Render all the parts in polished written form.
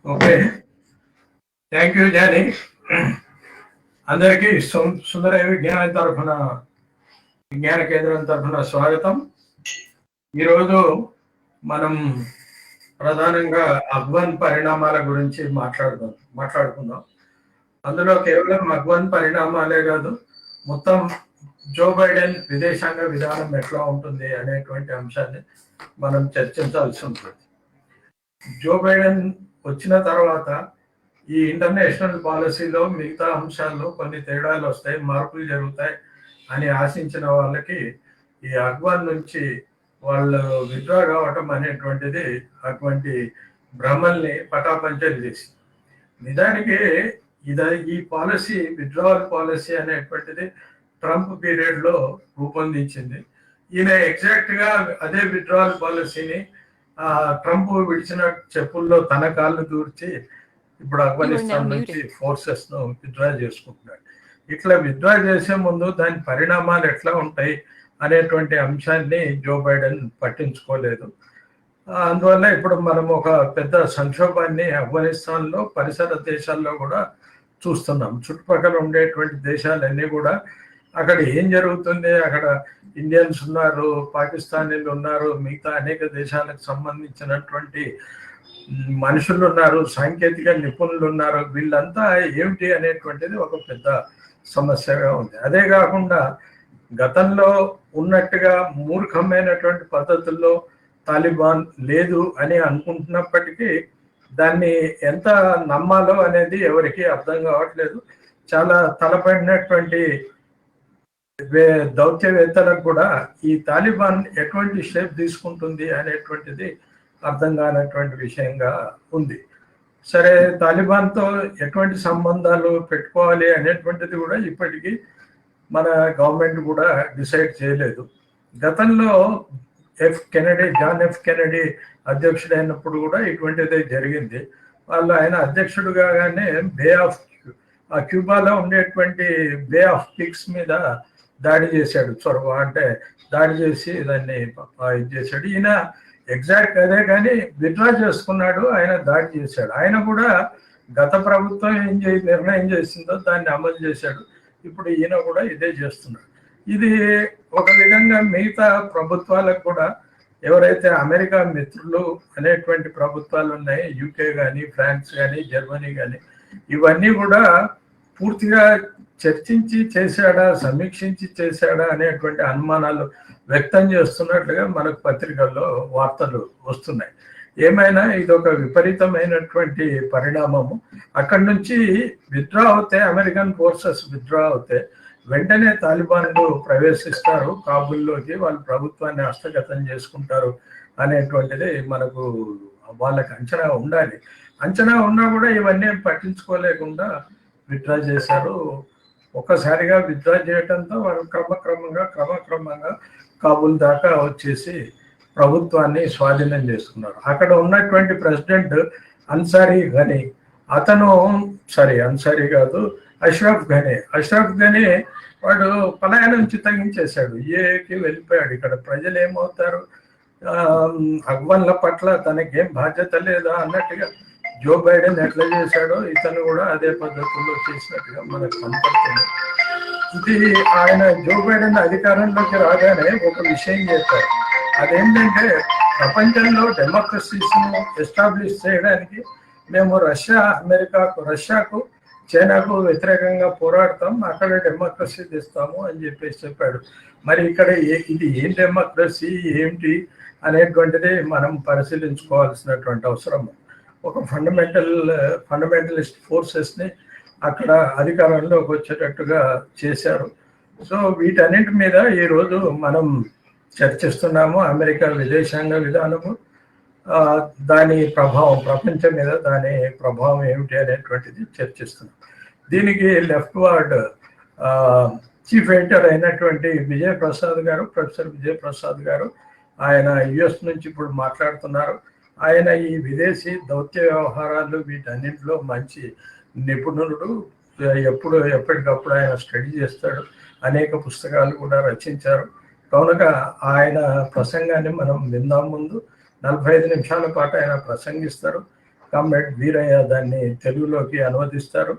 Okay, thank you Johnny. అందరికీ సుందరయ్య విజ్ఞాన తరఫున, విజ్ఞాన కేంద్రం తరఫున స్వాగతం. ఈరోజు మనం ప్రధానంగా అఫ్ఘాన్ పరిణామాల గురించి మాట్లాడుకుందాం. అందులో కేవలం అఫ్ఘాన్ పరిణామాలే కాదు, మొత్తం జో బైడెన్ విదేశాంగ విధానం ఎట్లా ఉంటుంది అనేటువంటి అంశాన్ని మనం చర్చించాల్సి ఉంటుంది. జో బైడెన్ వచ్చిన తర్వాత ఈ ఇంటర్నేషనల్ పాలసీలో మిగతా అంశాల్లో కొన్ని తేడాలు వస్తాయి, మార్పులు జరుగుతాయి అని ఆశించిన వాళ్ళకి ఈ అఫ్ఘాన్ నుంచి వాళ్ళు విత్డ్రా కావటం అనేటువంటిది అటువంటి భ్రమల్ని పటాపంచలు చేసింది. నిజానికి ఈ పాలసీ, విత్డ్రావల్ పాలసీ అనేటువంటిది ట్రంప్ పీరియడ్లో రూపొందించింది. ఈయన ఎగ్జాక్ట్గా అదే విత్డ్రావల్ పాలసీని ట్రంప్ విడిచిన చెప్పుల్లో తన కాళ్ళు దూర్చి ఇప్పుడు ఆఫ్ఘనిస్తాన్ నుంచి ఫోర్సెస్ ను విత్డ్రా చేసుకుంటున్నాడు. ఇట్లా విత్డ్రా చేసే ముందు దాని పరిణామాలు ఎట్లా ఉంటాయి అనేటువంటి అంశాన్ని జో బైడెన్ పట్టించుకోలేదు. అందువల్ల ఇప్పుడు మనం ఒక పెద్ద సంక్షోభాన్ని ఆఫ్ఘనిస్తాన్ లో, పరిసర దేశాల్లో కూడా చూస్తున్నాం. చుట్టుపక్కల ఉండేటువంటి దేశాలన్నీ కూడా అక్కడ ఏం జరుగుతుంది, అక్కడ ఇండియన్స్ ఉన్నారు, పాకిస్తానీలు ఉన్నారు, మిగతా అనేక దేశాలకు సంబంధించినటువంటి మనుషులు ఉన్నారు, సాంకేతిక నిపుణులు ఉన్నారు, వీళ్ళంతా ఏమిటి అనేటువంటిది ఒక పెద్ద సమస్యగా ఉంది. అదే కాకుండా గతంలో ఉన్నట్టుగా మూర్ఖమైనటువంటి పద్ధతుల్లో తాలిబాన్ లేదు అని అనుకుంటున్నప్పటికీ దాన్ని ఎంత నమ్మాలో అనేది ఎవరికి అర్థం కావట్లేదు. చాలా తలపడినటువంటి దౌత్యవేత్తలకు కూడా ఈ తాలిబాన్ ఎటువంటి షేప్ తీసుకుంటుంది అనేటువంటిది అర్థం కానటువంటి విషయంగా ఉంది. సరే, తాలిబాన్తో ఎటువంటి సంబంధాలు పెట్టుకోవాలి అనేటువంటిది కూడా ఇప్పటికీ మన గవర్నమెంట్ కూడా డిసైడ్ చేయలేదు. గతంలో జాన్ ఎఫ్ కెనడీ అధ్యక్షుడైనప్పుడు కూడా ఇటువంటిదే జరిగింది. ఆయన అధ్యక్షుడు కాగానే క్యూబాలో ఉండేటువంటి బే ఆఫ్ పిగ్స్ మీద దాడి చేశాడు, చొరవ అంటే దాడి చేసి దాన్ని ఇది చేశాడు. ఈయన ఎగ్జాక్ట్ అదే కానీ విత్డ్రా చేసుకున్నాడు, ఆయన దాడి చేశాడు. ఆయన కూడా గత ప్రభుత్వం నిర్ణయం చేసిందో దాన్ని అమలు చేశాడు. ఇప్పుడు ఈయన కూడా ఇదే చేస్తున్నాడు. ఇది ఒక విధంగా మిగతా ప్రభుత్వాలకు కూడా, ఎవరైతే అమెరికా మిత్రులు అనేటువంటి ప్రభుత్వాలు ఉన్నాయి, యూకే కానీ, ఫ్రాన్స్ కానీ, జర్మనీ కానీ, ఇవన్నీ కూడా పూర్తిగా చర్చించి చేశాడా, సమీక్షించి చేశాడా అనేటువంటి అనుమానాలు వ్యక్తం చేస్తున్నట్లుగా మనకు పత్రికల్లో వార్తలు వస్తున్నాయి. ఏమైనా ఇది ఒక విపరీతమైనటువంటి పరిణామము. అక్కడి నుంచి విత్డ్రా అవుతే, అమెరికన్ ఫోర్సెస్ విత్డ్రా అవుతే వెంటనే తాలిబాన్లు ప్రవేశిస్తారు కాబుల్లోకి, వాళ్ళు ప్రభుత్వాన్ని హస్తగతం చేసుకుంటారు అనేటువంటిది మనకు వాళ్ళకి అంచనా ఉండాలి. అంచనా ఉన్నా కూడా ఇవన్నీ పట్టించుకోలేకుండా విత్డ్రా చేశారు. ఒక్కసారిగా విత్డ్రా చేయడంతో వాళ్ళు క్రమక్రమంగా కాబుల్ దాకా వచ్చేసి ప్రభుత్వాన్ని స్వాధీనం చేసుకున్నారు. అక్కడ ఉన్నటువంటి ప్రెసిడెంట్ అష్రఫ్ ఘనీ వాడు పలాయనం చిత్తగించేశాడు, యూఏకి వెళ్ళిపోయాడు. ఇక్కడ ప్రజలు ఏమవుతారు, అఫ్ఘాన్ల పట్ల తనకేం బాధ్యత లేదా అన్నట్టుగా జో బైడెన్ ఎట్లా చేశాడో ఇతను కూడా అదే పద్ధతుల్లో చేసినట్టుగా మనకు కనపడుతుంది. ఇది ఆయన జో బైడెన్ అధికారంలోకి రాగానే ఒక విషయం చేశారు. అదేంటంటే ప్రపంచంలో డెమోక్రసీస్ ను ఎస్టాబ్లిష్ చేయడానికి మేము రష్యాకు చైనాకు వ్యతిరేకంగా పోరాడతాం, అక్కడ డెమోక్రసీ తెస్తాము అని చెప్పాడు. మరి ఇక్కడ ఇది ఏం డెమోక్రసీ ఏంటి అనేటువంటిది మనం పరిశీలించుకోవాల్సినటువంటి అవసరం. ఒక ఫండమెంటలిస్ట్ ఫోర్సెస్ని అక్కడ అధికారంలోకి వచ్చేటట్టుగా చేశారు. సో వీటన్నింటి మీద ఈరోజు మనం చర్చిస్తున్నాము. అమెరికా విదేశాంగ విధానము, దాని ప్రభావం, ప్రపంచం మీద దాని ప్రభావం ఏమిటి అనేటువంటిది చర్చిస్తున్నాం. దీనికి లెఫ్ట్ వార్డ్ చీఫ్ ఎడిటర్ అయినటువంటి ప్రొఫెసర్ విజయ్ ప్రసాద్ గారు, ఆయన యుఎస్ నుంచి ఇప్పుడు మాట్లాడుతున్నారు. ఆయన ఈ విదేశీ దౌత్య వ్యవహారాలు వీటన్నింటిలో మంచి నిపుణుడు. ఎప్పటికప్పుడు ఆయన స్టడీ చేస్తాడు, అనేక పుస్తకాలు కూడా రచించారు. కనుక ఆయన ప్రసంగాన్ని మనం విందాం. ముందు 45 నిమిషాల పాటు ఆయన ప్రసంగిస్తారు. కామ్రేడ్ వీరయ్య దాన్ని తెలుగులోకి అనువదిస్తారు.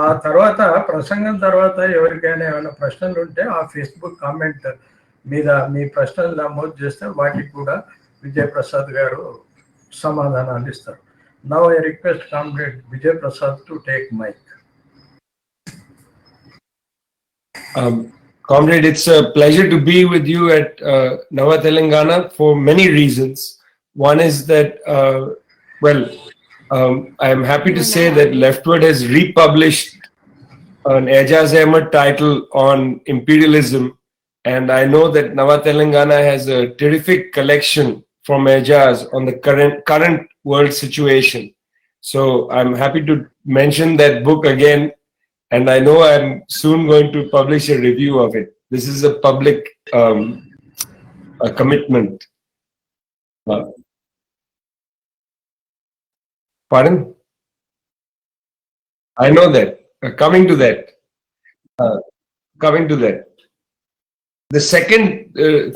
ఆ తర్వాత ప్రసంగం తర్వాత ఎవరికైనా ఏమైనా ప్రశ్నలు ఉంటే ఆ ఫేస్బుక్ కామెంట్ మీద మీ ప్రశ్నలు నమోదు చేస్తే వాటికి కూడా విజయ్ ప్రసాద్ గారు సమాధానాలు ఇస్తారు. Now I request comrade Vijay Prasad to take mic. Comrade, it's a pleasure to be with you at Nava Telangana for many reasons. One is that, I am happy to say that Leftward has republished an Ejaz Ahmed title on imperialism, and I know that Nava Telangana has a terrific collection from Ejaz on the current world situation. So I'm happy to mention that book again. And I know I'm soon going to publish a review of it. This is a public a commitment. Pardon? I know that. Coming to that. The second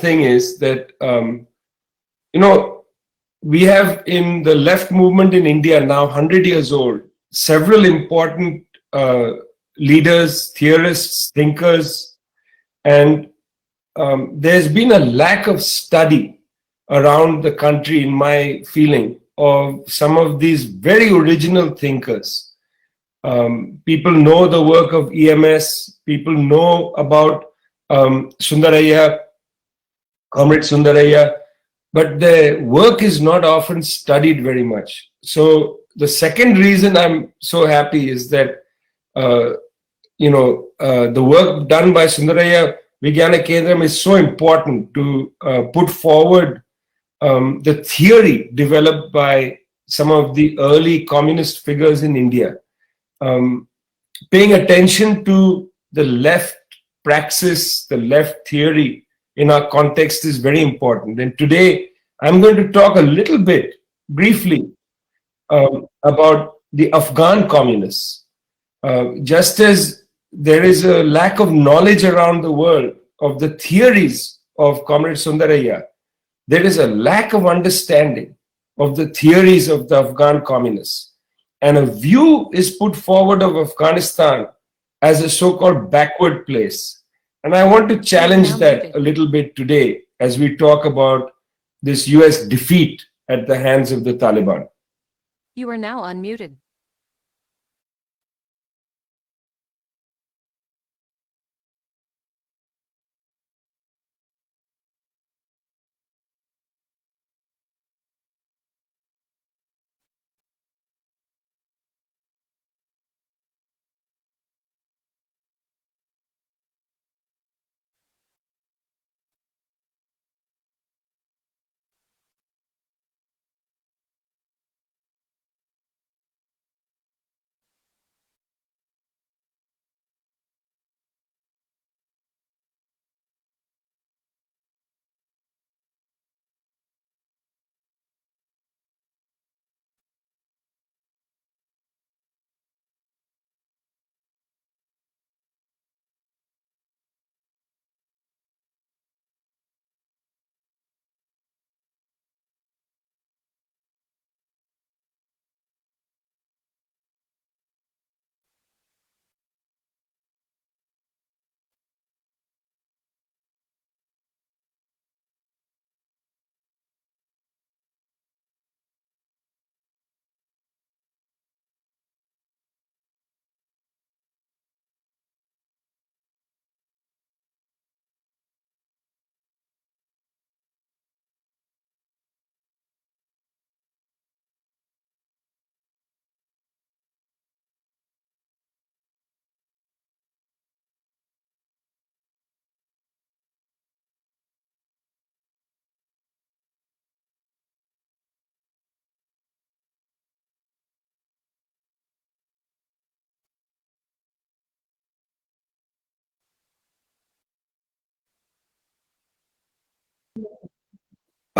thing is that, we have in the left movement in India now 100 years old, several important leaders, theorists, thinkers, and there's been a lack of study around the country, in my feeling, of some of these very original thinkers. People know the work of EMS, people know about Sundarayya, Comrade Sundarayya, but their work is not often studied very much. So the second reason I'm so happy is that the work done by Sundarayya Vignana Kendram is so important to put forward the theory developed by some of the early communist figures in India. Paying attention to the left praxis, the left theory in our context is very important. And today I'm going to talk a little bit briefly about the Afghan communists. Just as there is a lack of knowledge around the world of the theories of Comrade Sundarayya, there is a lack of understanding of the theories of the Afghan communists. And a view is put forward of Afghanistan as a so-called backward place. And I want to challenge that a little bit today as we talk about this US defeat at the hands of the Taliban. You are now unmuted.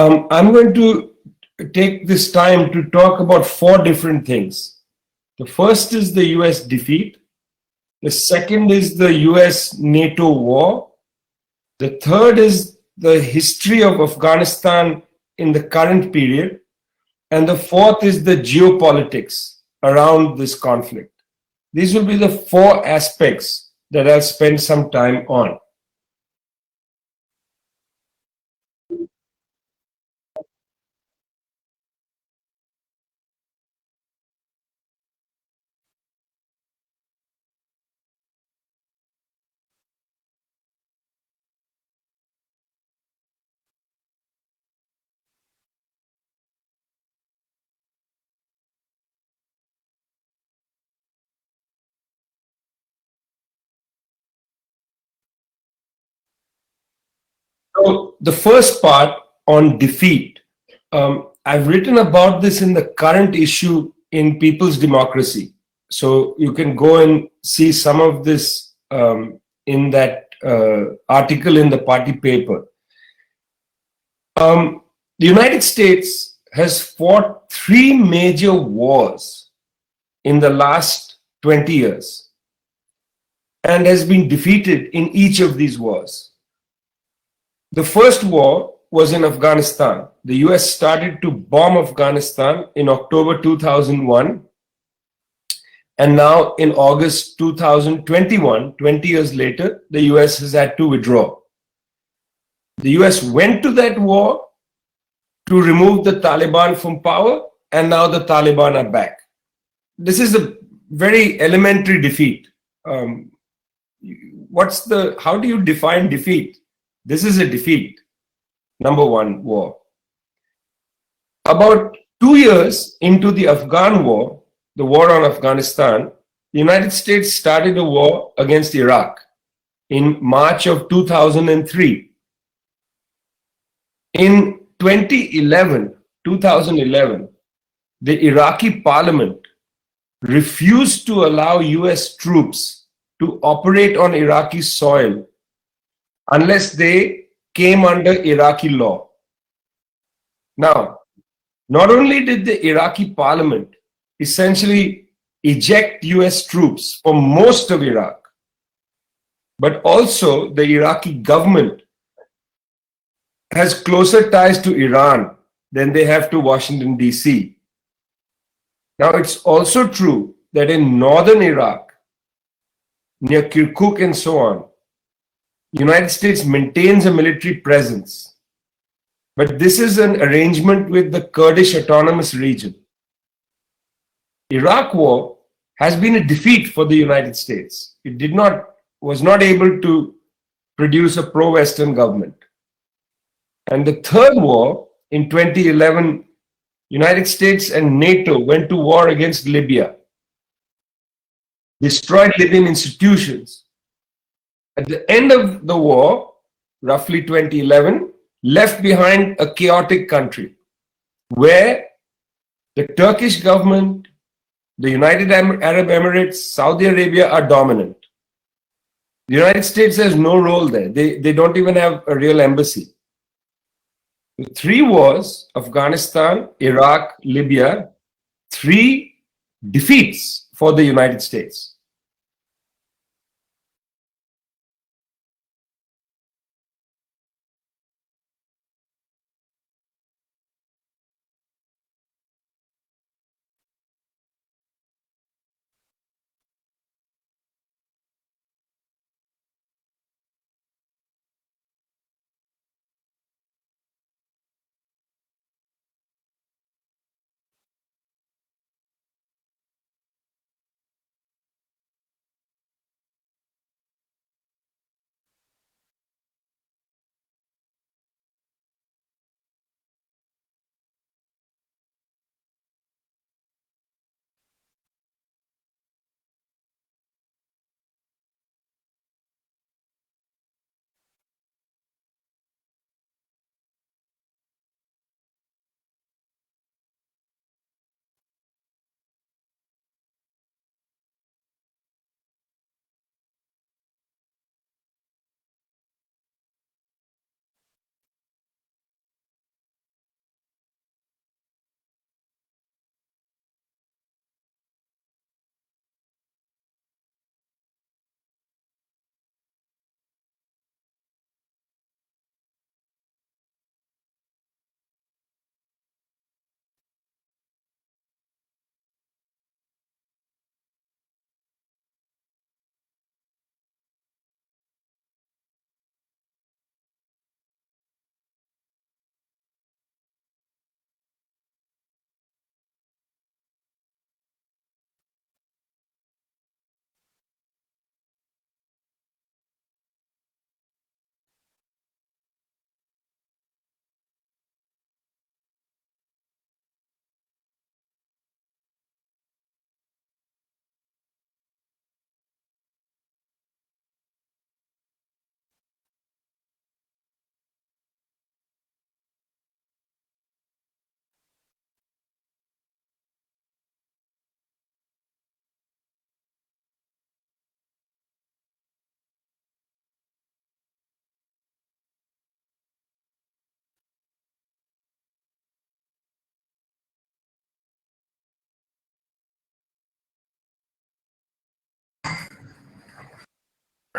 I'm going to take this time to talk about 4 different things. The first is the US defeat. The second is the US-NATO war. The third is the history of Afghanistan in the current period. And the fourth is the geopolitics around this conflict. These will be the four aspects that I'll spend some time on. So the first part on defeat, I've written about this in the current issue in People's Democracy. So you can go and see some of this in that article in the party paper. The United States has fought three major wars in the last 20 years and has been defeated in each of these wars. The first war was in Afghanistan. The US started to bomb Afghanistan in October 2001. And now in August 2021, 20 years later, the US has had to withdraw. The US went to that war to remove the Taliban from power, and now the Taliban are back. This is a very elementary defeat. How do you define defeat? This is a defeat. Number one war. About 2 years into the Afghan war, the war on Afghanistan, the United States started a war against Iraq in March of 2003. In 2011, the Iraqi parliament refused to allow US troops to operate on Iraqi soil unless they came under Iraqi law. Now, not only did the Iraqi parliament essentially eject US troops from most of Iraq, but also the Iraqi government has closer ties to Iran than they have to Washington, D.C. Now, it's also true that in northern Iraq, near Kirkuk and so on, the United States maintains a military presence. But this is an arrangement with the Kurdish Autonomous Region. Iraq war has been a defeat for the United States. It was not able to produce a pro-Western government. And the third war in 2011, United States and NATO went to war against Libya, destroyed Libyan institutions. At the end of the war, roughly 2011, left behind a chaotic country where the Turkish government, the United Arab Emirates, Saudi Arabia are dominant. The United States has no role there. They don't even have a real embassy. The three wars, Afghanistan, Iraq, Libya, three defeats for the United States.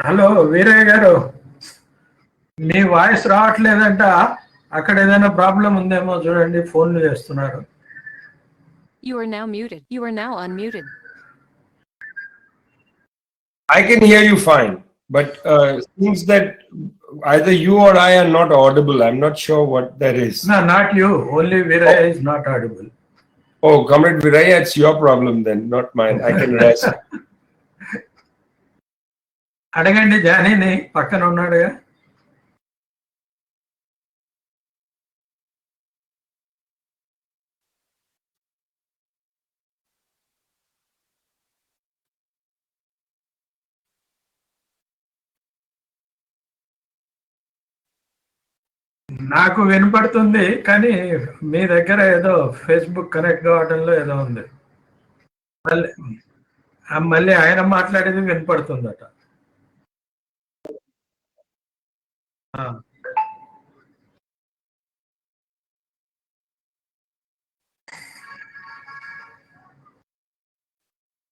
Hello Veeraiah garu, మీ voice రావట్లేదంట. అక్కడ ఏదైనా problem ఉందేమో చూడండి, ఫోన్లు చేస్తున్నారు. You are now muted. You are now unmuted. I can hear you fine, but seems that either you or I are not audible. I'm not sure what that is. No, not you. Only Veeraiah is not audible. Oh, Comrade Veeraiah, it's your problem then, not mine. I can rest. అడగండి జానీని, పక్కన ఉన్నాడుగా. నాకు వినపడుతుంది, కానీ మీ దగ్గర ఏదో Facebook connect కావడంలో ఏదో ఉంది. మళ్ళీ ఆయన మాట్లాడేది వినపడుతుందట.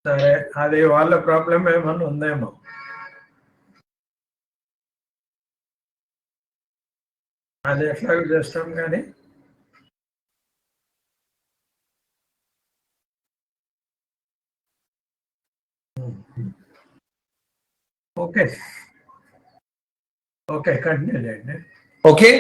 సరే, అది వాళ్ళ ప్రాబ్లం ఏమన్నా ఉందేమో. అది ఎట్లా చేస్తాం కానీ. ఓకే ఓకే, కంటిన్యూ చేయండి. Okay.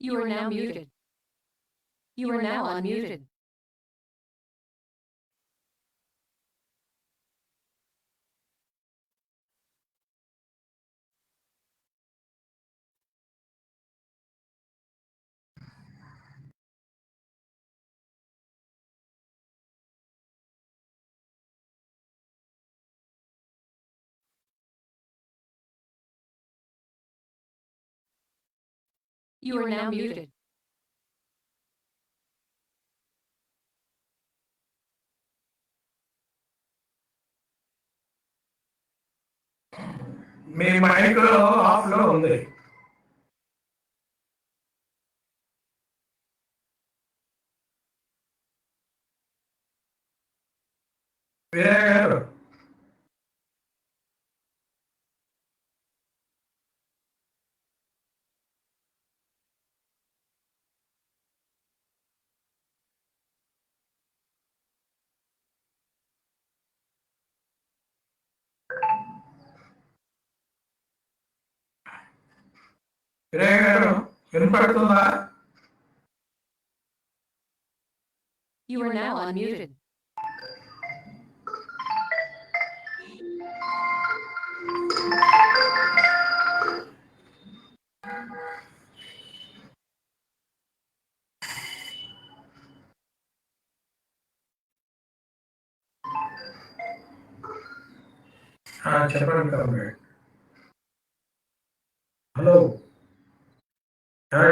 You are now muted. You are now unmuted. You are now muted. మీ మైక్ ఆఫ్ లో ఉంది. వీరయ్య గారు, వీరయ్య గారు వినపడుతుందా? You are now unmuted. చెప్పండి కామ్రేడ్. హలో,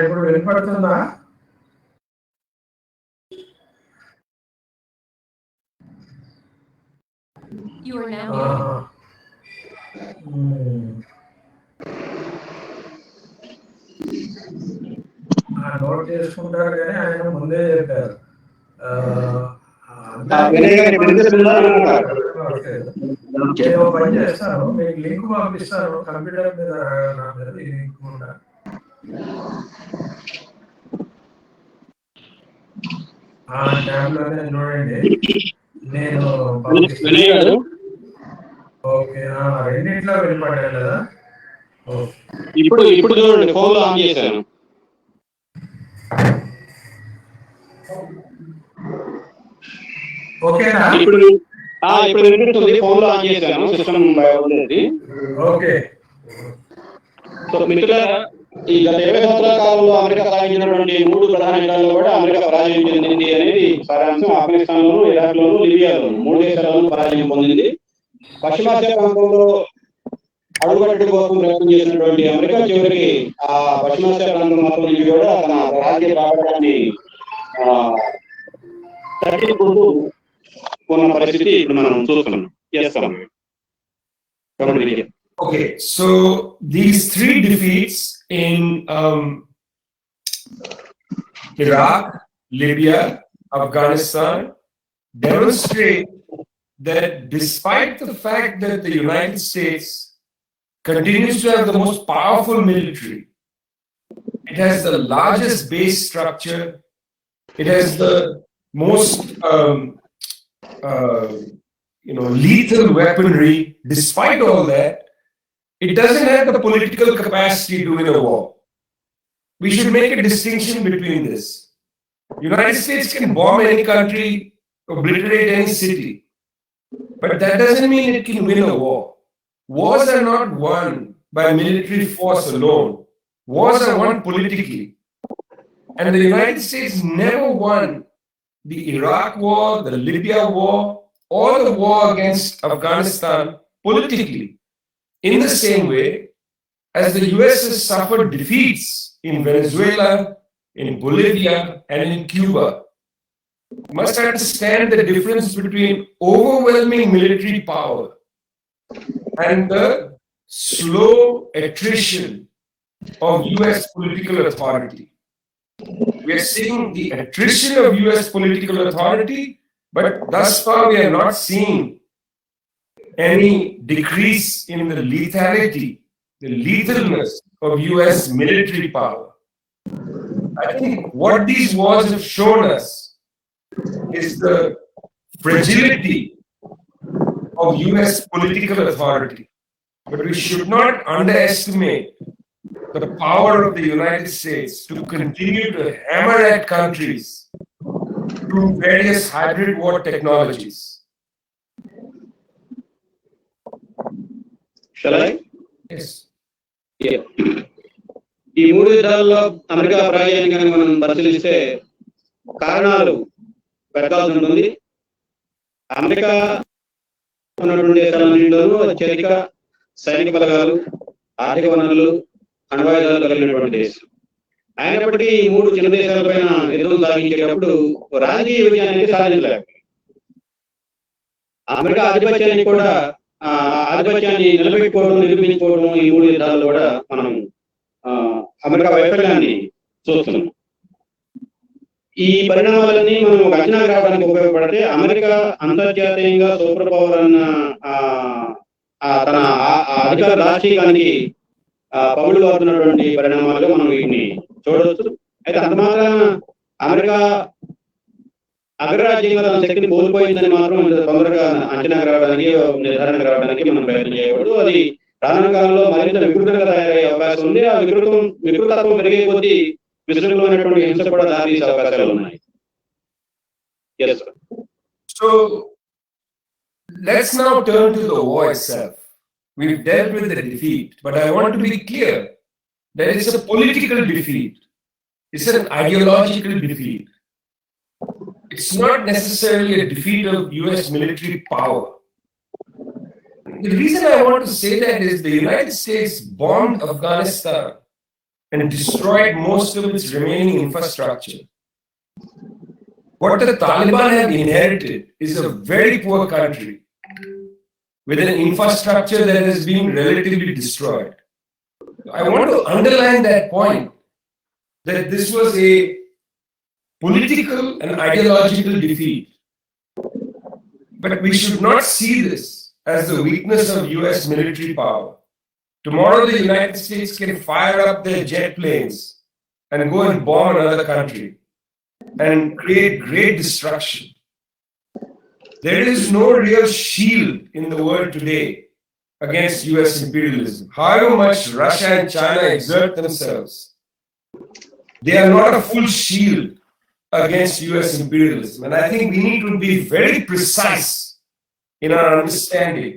ఇప్పుడు వినపడుతుందా? You are now muted. Note చేసుకుంటారు, కానీ ఆయన ముందే చెప్పారు. నేను పని చేస్తాను, మీకు లింక్ పంపిస్తాను కంప్యూటర్ మీద. నా మీద ఈ లింక్ కూడా ట్యాబ్ లోనే చూడండి, నేను పంపిస్తాను. ఓకే, రెండింటిలో వినపడ్డాను కదా. Oh. ఇప్పుడు చూడండి, ఫోన్ ఆన్ చేశాను. ఓకేనా? ఇప్పుడు వినిపిస్తుంది. ఫోన్ లో ఆన్ చేశాను, సిస్టమ్ ఉండేది. ఓకే. సో మిత్రులారా, ఈ గత 20 సంవత్సరాల కాలంలో అమెరికా సాధించినటువంటి 3 ప్రధాన యుద్ధాల్లో కూడా అమెరికా పరాజయం చెందింది అనేది సారాంశం. ఆఫ్ఘనిస్తాన్ లోను, ఇరాక్ లోను, లిబియాలోను 3 దేశాల్లోనూ పరాజయం పొందింది. పశ్చిమాసియా ప్రాంతంలో అడుగుపెట్టు కోసం ప్రయత్నం చేసినటువంటి అమెరికా చివరికి ఆ పశ్చిమాసియా ప్రాంతం మొత్తం నుంచి కూడా తన రాజకీయ ప్రాబల్యాన్ని తగ్గించుకుంటూ ఉన్న పరిస్థితి ఇప్పుడు మనం చూస్తున్నాం. చేస్తాం. Okay, so these 3 defeats in Iraq, Libya, Afghanistan demonstrate that despite the fact that the United States continues to have the most powerful military, it has the largest base structure, it has the most lethal weaponry. Despite all that, it doesn't have the political capacity to win a war. We should make a distinction between this. United States can bomb any country, obliterate any city, but that doesn't mean it can win a war. Wars are not won by military force alone. Wars are won politically. And the United States never won the Iraq war, the Libya war, or the war against Afghanistan politically. In the same way as the US has suffered defeats in Venezuela, in Bolivia, and in Cuba. You must understand the difference between overwhelming military power and the slow attrition of US political authority. We are seeing the attrition of US political authority, but thus far we are not seeing any decrease in the lethality, the lethalness of US military power. I think what these wars have shown us is the fragility of US political authority. But we should not underestimate the power of the United States to continue to hammer at countries through various hybrid war technologies. Shall I? Yes. Yeah. ఈ 3 యుద్ధాల్లో America పరాజయాన్ని కనుక మనం పరిశీలిస్తే కారణాలు వెతకాల్సి ఉంటుంది. America ఉన్నటువంటి దేశాలన్నింటిలోనూ అత్యధిక సైనిక బలగాలు, ఆర్థిక వనరులు, అణ్వాయుధాలు కలిగినటువంటి దేశం. అయినప్పటికీ ఈ 3 చిన్న దేశాలపైన యుద్ధం సాగించేటప్పుడు రాజకీయ విజయాన్ని సాధించలేకపోయింది. అమెరికా ఆధిపత్యాన్ని నిలబెట్టుకోవడం, నిరూపించుకోవడం ఈ 3 యుద్ధాల్లో కూడా మనం అమెరికా వైఫల్యాన్ని చూస్తున్నాం. ఈ పరిణామాలన్నీ మనం ఒక అంచనా రావడానికి ఉపయోగపడితే అమెరికా అంతర్జాతీయంగా సూపర్ పవర్ అన్న తన అధికార రాజకీయానికి పౌరులు అవుతున్నటువంటి పరిణామాలుగా మనం వీటిని చూడవచ్చు. అయితే అంత మాత్రం అమెరికా అగ్రరాజ్యంగా తన శక్తిని కోల్పోయిందని మాత్రం తొందరగా అంచనాకు రావడానికి, నిర్ధారణకు రావడానికి మనం ప్రయత్నం చేయకూడదు. అది రానున్న కాలంలో మరింత వికృతంగా తయారయ్యే అవకాశం ఉంది. ఆ వికృతత్వం పెరిగే కొద్దీ విస్తృతమైనటువంటి హింస కూడా దారితీసే అవకాశాలు ఉన్నాయి. So let's now turn to the war itself. We've dealt with the defeat, but I want to be clear that it's a political defeat. It's an ideological defeat. It's not necessarily a defeat of US military power. The reason I want to say that is the United States bombed Afghanistan and destroyed most of its remaining infrastructure. What the Taliban have inherited is a very poor country with an infrastructure that has been relatively destroyed. I want to underline that point, that this was a political and ideological defeat. But we should not see this as the weakness of US military power. Tomorrow the United States can fire up their jet planes and go and bomb another country and create great destruction. There is no real shield in the world today against US imperialism. However much Russia and China exert themselves, they are not a full shield against US imperialism. And I think we need to be very precise in our understanding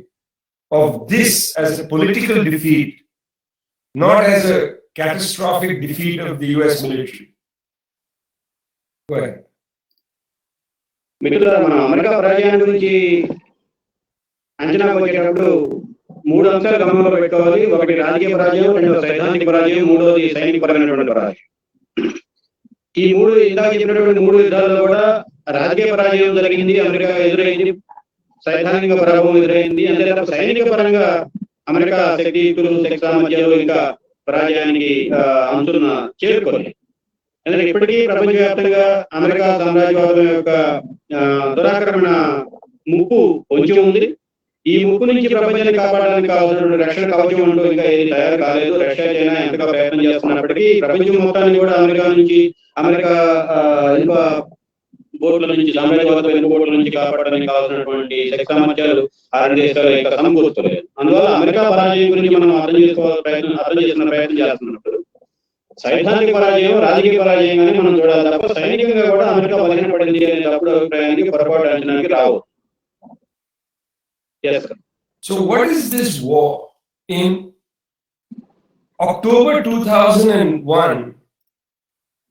of this as a political defeat, not as a catastrophic defeat of the US military. Go ahead. మిత్రులారా, మనం America పరాజయం గురించి అంచనా వచ్చేటప్పుడు 3 అంశాలు గమనంలో పెట్టుకోవాలి. ఒకటి రాజకీయ పరాజయం, రెండో సైద్ధాంతిక పరాజయం, మూడోది సైనిక పరమైనటువంటి పరాజయం. ఈ 3 ఇందాక చెప్పినటువంటి 3 యుద్ధాల్లో కూడా రాజకీయ పరాజయం జరిగింది, అమెరికా ఎదురైంది, సైద్ధాంతిక పరాభవం ఎదురైంది. అంతే తప్ప సైనిక పరంగా అమెరికా శక్తియుక్తులు, శక్తి సామర్థ్యాలు ఇంకా పరాజయానికి అంచున చేరుకోలేదు. ఎందుకంటే ఇప్పటికీ ప్రపంచవ్యాప్తంగా అమెరికా సామ్రాజ్యవాదం యొక్క దురాక్రమణ ముప్పు పొంచి ఉంది. ఈ ముప్పు నుంచి ప్రపంచాన్ని కాపాడడానికి కావాల్సినటువంటి రక్షణ కవచం అంటూ ఇంకా ఏది తయారు కాలేదు. రష్యా, చైనా ఎంతగా ప్రయత్నం చేస్తున్నప్పటికీ ప్రపంచం మొత్తాన్ని కూడా అమెరికా ఇనుప బోట్ల నుంచి, సామ్రాజ్యవాద ఇనుప బోట్ల నుంచి కాపాడడానికి కావాల్సినటువంటి శక్తి సామర్థ్యాలు ఆ 2 దేశాలు ఇంకా సమకూర్చలేదు. అందువల్ల అమెరికా పరాజయం గురించి మనం అర్థం చేస్తున్న ప్రయత్నం చేస్తున్నప్పుడు సైద్ధాంతిక పరాజయం, రాజకీయ పరాజయంగానే మనం చూడాలి తప్ప సైనికంగా కూడా అమెరికా బలహీనపడింది అనే తప్పుడు అభిప్రాయానికి పొరపాటు అంచనానికి రావు. So what is this war? In October 2001,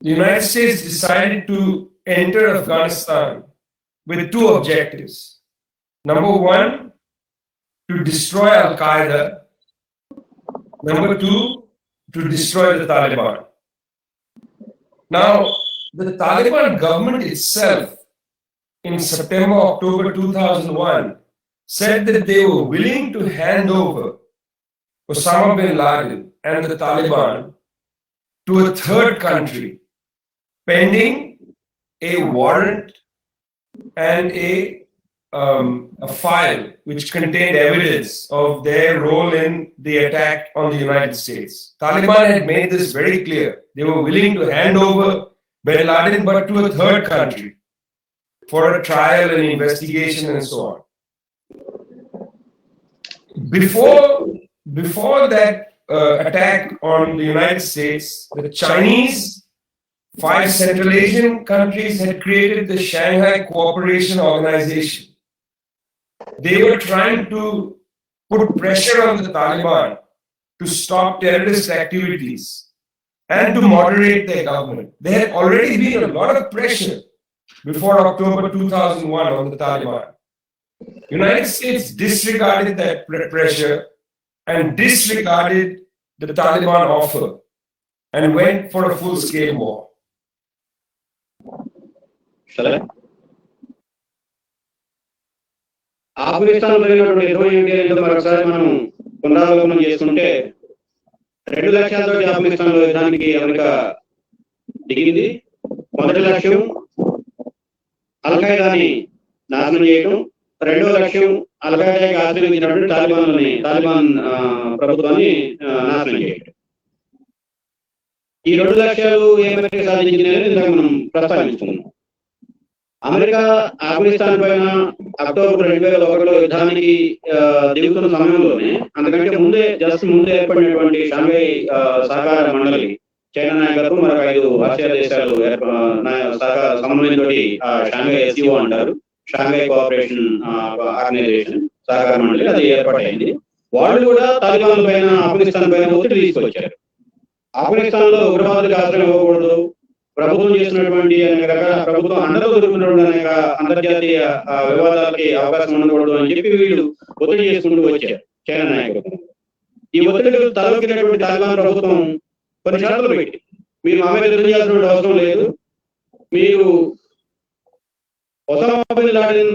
the United States decided to enter Afghanistan with 2 objectives. Number 1, to destroy Al-Qaeda. Number 2, to destroy the Taliban. Now, the Taliban government itself in September, October 2001 said that they were willing to hand over Osama bin Laden and the Taliban to a third country pending a warrant and a file which contained evidence of their role in the attack on the United States. Taliban had made this very clear. They were willing to hand over bin Laden but to a third country for a trial and investigation and so on. Before that attack on the United States, the Chinese, 5 Central Asian countries had created the Shanghai Cooperation Organization. They were trying to put pressure on the Taliban to stop terrorist activities and to moderate their government. There had already been a lot of pressure before October 2001 on the Taliban. United States disregarded that pressure and disregarded the Taliban offer and went for a full-scale war. Afghanistan జరిగినటువంటి యుద్ధం ఏంటి అనేది మరొకసారి మనం పునరావలోకనం చేసుకుంటే 2 లక్ష్యాలతో ఆఫ్ఘనిస్తాన్ లో యుద్ధానికి అమెరికా దిగింది. మొదటి లక్ష్యం అల్-ఖైదాని నాశనం చేయడం, రెండో లక్ష్యం అల్-ఖైదాకి ఆశ్రయించినటువంటి తాలిబాన్ ప్రభుత్వాన్ని నాశనం చేయడం. ఈ 2 లక్ష్యాలు ఏమైనా సాధించింది అనేది మనం ప్రస్తావించుకున్నాం. అమెరికా ఆఫ్ఘనిస్తాన్ పైన అక్టోబర్ 2001లో యుద్ధానికి దిగుతున్న సమయంలోనే, అందుకంటే ముందే ఏర్పడినటువంటి షాంఘై సహకార మండలి, చైనా నాయకత్వం, మరొక 5 ఆసియా దేశాలు సమన్వయంతో షాంఘై SCO అంటారు, షాంఘై కోఆపరేషన్ ఆర్గనైజేషన్ సహకార మండలి, అది ఏర్పాటైంది. వాళ్ళు కూడా తాలిబాన్ల పైన, ఆఫ్ఘనిస్తాన్ పైన ఒత్తిడి తీసుకొచ్చారు. ఆఫ్ఘనిస్తాన్ లో ఉగ్రవాదులకు ఆశ్రయం ఇవ్వకూడదు, ప్రభుత్వం చేసినటువంటి అనేక రకాల ప్రభుత్వం అండలో దొరుకుతున్నటువంటి అనేక అంతర్జాతీయ వివాదాలకి అవకాశం ఉండకూడదు అని చెప్పి వీళ్ళు ఒత్తిడి చేసుకుంటూ వచ్చారు చైనా నాయకత్వం. ఈ ఒత్తిడికి తలొక్కినటువంటి తాలిబాన్ ప్రభుత్వం కొన్ని షరతులు పెట్టి, మీరు మా మీద యుద్ధం చేయాల్సిన అవసరం లేదు, మీరు ఒసామా బిన్ లాడెన్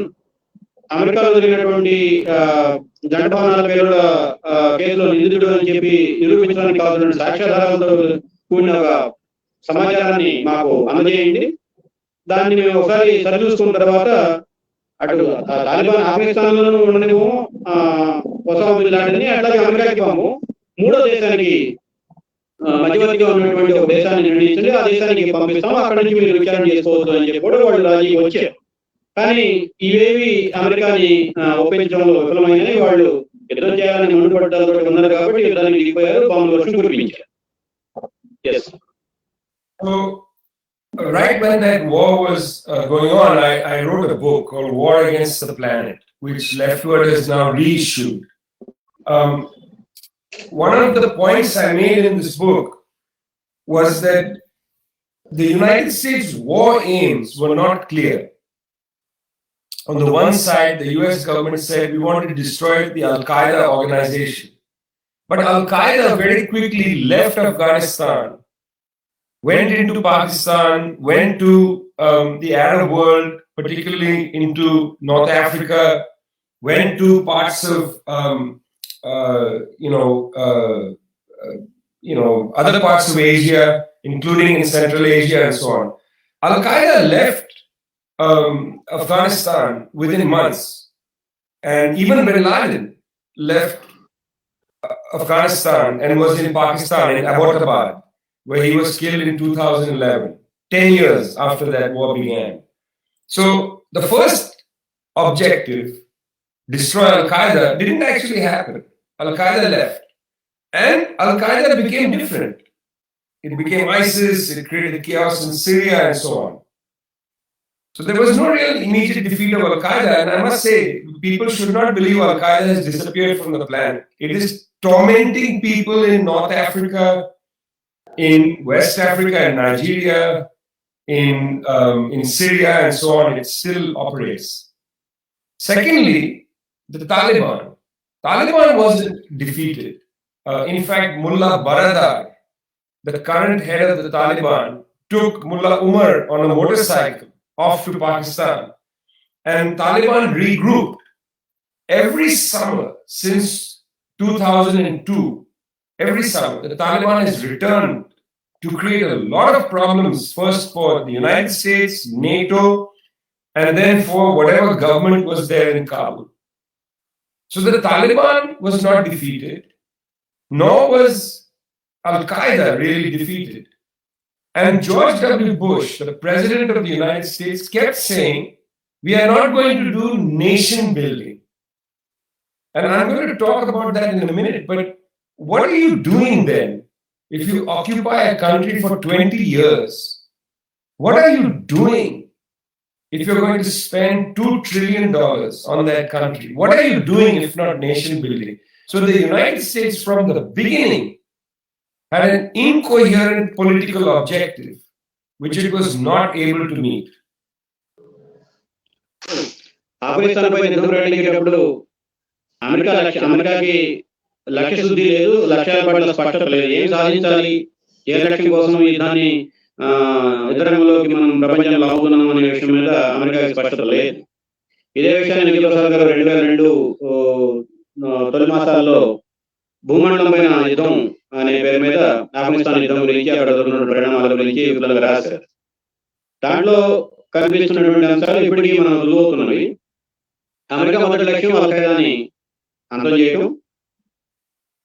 అమెరికాలో జరిగినటువంటి జంట భవనాల పేరుల కేసులో నిందితుడు అని చెప్పి నిరూపించడానికి కావాల్సిన సాక్ష్యాధారాలతో కూడిన ఒక సమాచారాన్ని మాకు అందజేయండి, దాన్ని మేము ఒకసారి సరిచూసుకున్న తర్వాత అటు తాలిబాన్ ఆఫ్ఘనిస్తాన్ లోనూ ఉండనివ్వము, ఒసామా బిన్ లాడెన్ అట్లాగే అమెరికాకి పంపు, 3వ దేశానికి మధ్యవర్తిగా ఉన్నటువంటి ఒక దేశాన్ని నిర్ణయించండి, ఆ దేశానికి పంపిస్తాము, అక్కడి నుంచి మీరు విచారణ చేసుకోవద్దు అని చెప్పి కూడా వాళ్ళు రాజీ వచ్చారు. కానీ ఇవేవి అమెరికాని ఒప్పించడంలో విఫలమైనవి. వాళ్ళు యుద్ధం చేయాలని మండుపడ్డారు ఉన్నారు కాబట్టి యుద్ధానికి దిగిపోయారు, బాంబుల వర్షం కురిపించారు. So, right when that war was going on, I wrote a book called War Against the Planet, which Leftward has now reissued. One of the points I made in this book was that the United States war aims were not clear. On the one side, the US government said we wanted to destroy the Al-Qaeda organization. But Al-Qaeda very quickly left Afghanistan, went into Pakistan, went to the Arab world, particularly into North Africa, went to parts of other parts of Asia, including in Central Asia and so on. Al-Qaeda left Afghanistan within months, and even Bin Laden left Afghanistan and was in Pakistan, in Abbottabad, where he was killed in 2011, 10 years after that war began. So the first objective, destroy Al-Qaeda, didn't actually happen. Al-Qaeda left. And Al-Qaeda became different. It became ISIS, it created chaos in Syria and so on. So there was no real immediate defeat of Al-Qaeda, and I must say, people should not believe Al-Qaeda has disappeared from the planet. It is tormenting people in North Africa, in West Africa and Nigeria, in Syria and so on. It still operates. Secondly, the Taliban. Taliban wasn't defeated. In fact, Mullah Baradar, the current head of the Taliban, took Mullah Umar on a motorcycle off to Pakistan, and Taliban regrouped. Every summer since 2002, every summer, the Taliban has returned to create a lot of problems, first for the United States, NATO, and then for whatever government was there in Kabul. So the Taliban was not defeated, nor was Al-Qaeda really defeated. And George W. Bush, the President of the United States, kept saying, we are not going to do nation building. And I'm going to talk about that in a minute, but what are you doing then if you occupy a country for 20 years? What are you doing if you're going to spend $2 trillion on that country? What are you doing if not nation building? So the United States from the beginning had an incoherent political objective, which it was not able to meet. ఆఫ్ఘనిస్తాన్పై యుద్ధం ప్రకటించేటప్పుడు అమెరికాకి లక్ష్య శుద్ధి లేదు, లక్ష్యాల పట్ల స్పష్టత లేదు. ఏం సాధించాలి, ఏ లక్ష్యం కోసం యుద్ధాన్ని యుద్ధరంగంలోకి మనం ప్రపంచంలో అవుతున్నాం అనే విషయం మీద అమెరికాకి స్పష్టత లేదు. ఇదే విషయాన్ని ప్రసాద్ గారు 2002 తొలి మాసాల్లో భూమండలం పైన యుద్ధం అనే పేరు మీద ఆఫ్ఘనిస్తాన్ యుద్ధం గురించి, అక్కడ జరుగుతున్న పరిణామాల గురించి విపులంగా రాశారు. దాంట్లో కనిపిస్తున్నటువంటి అంశాలు ఇప్పటికీ మనం రుజువవుతున్నవి. అమెరికా మొదటి లక్ష్యం అల్-ఖైదాని అంతం చేయడం,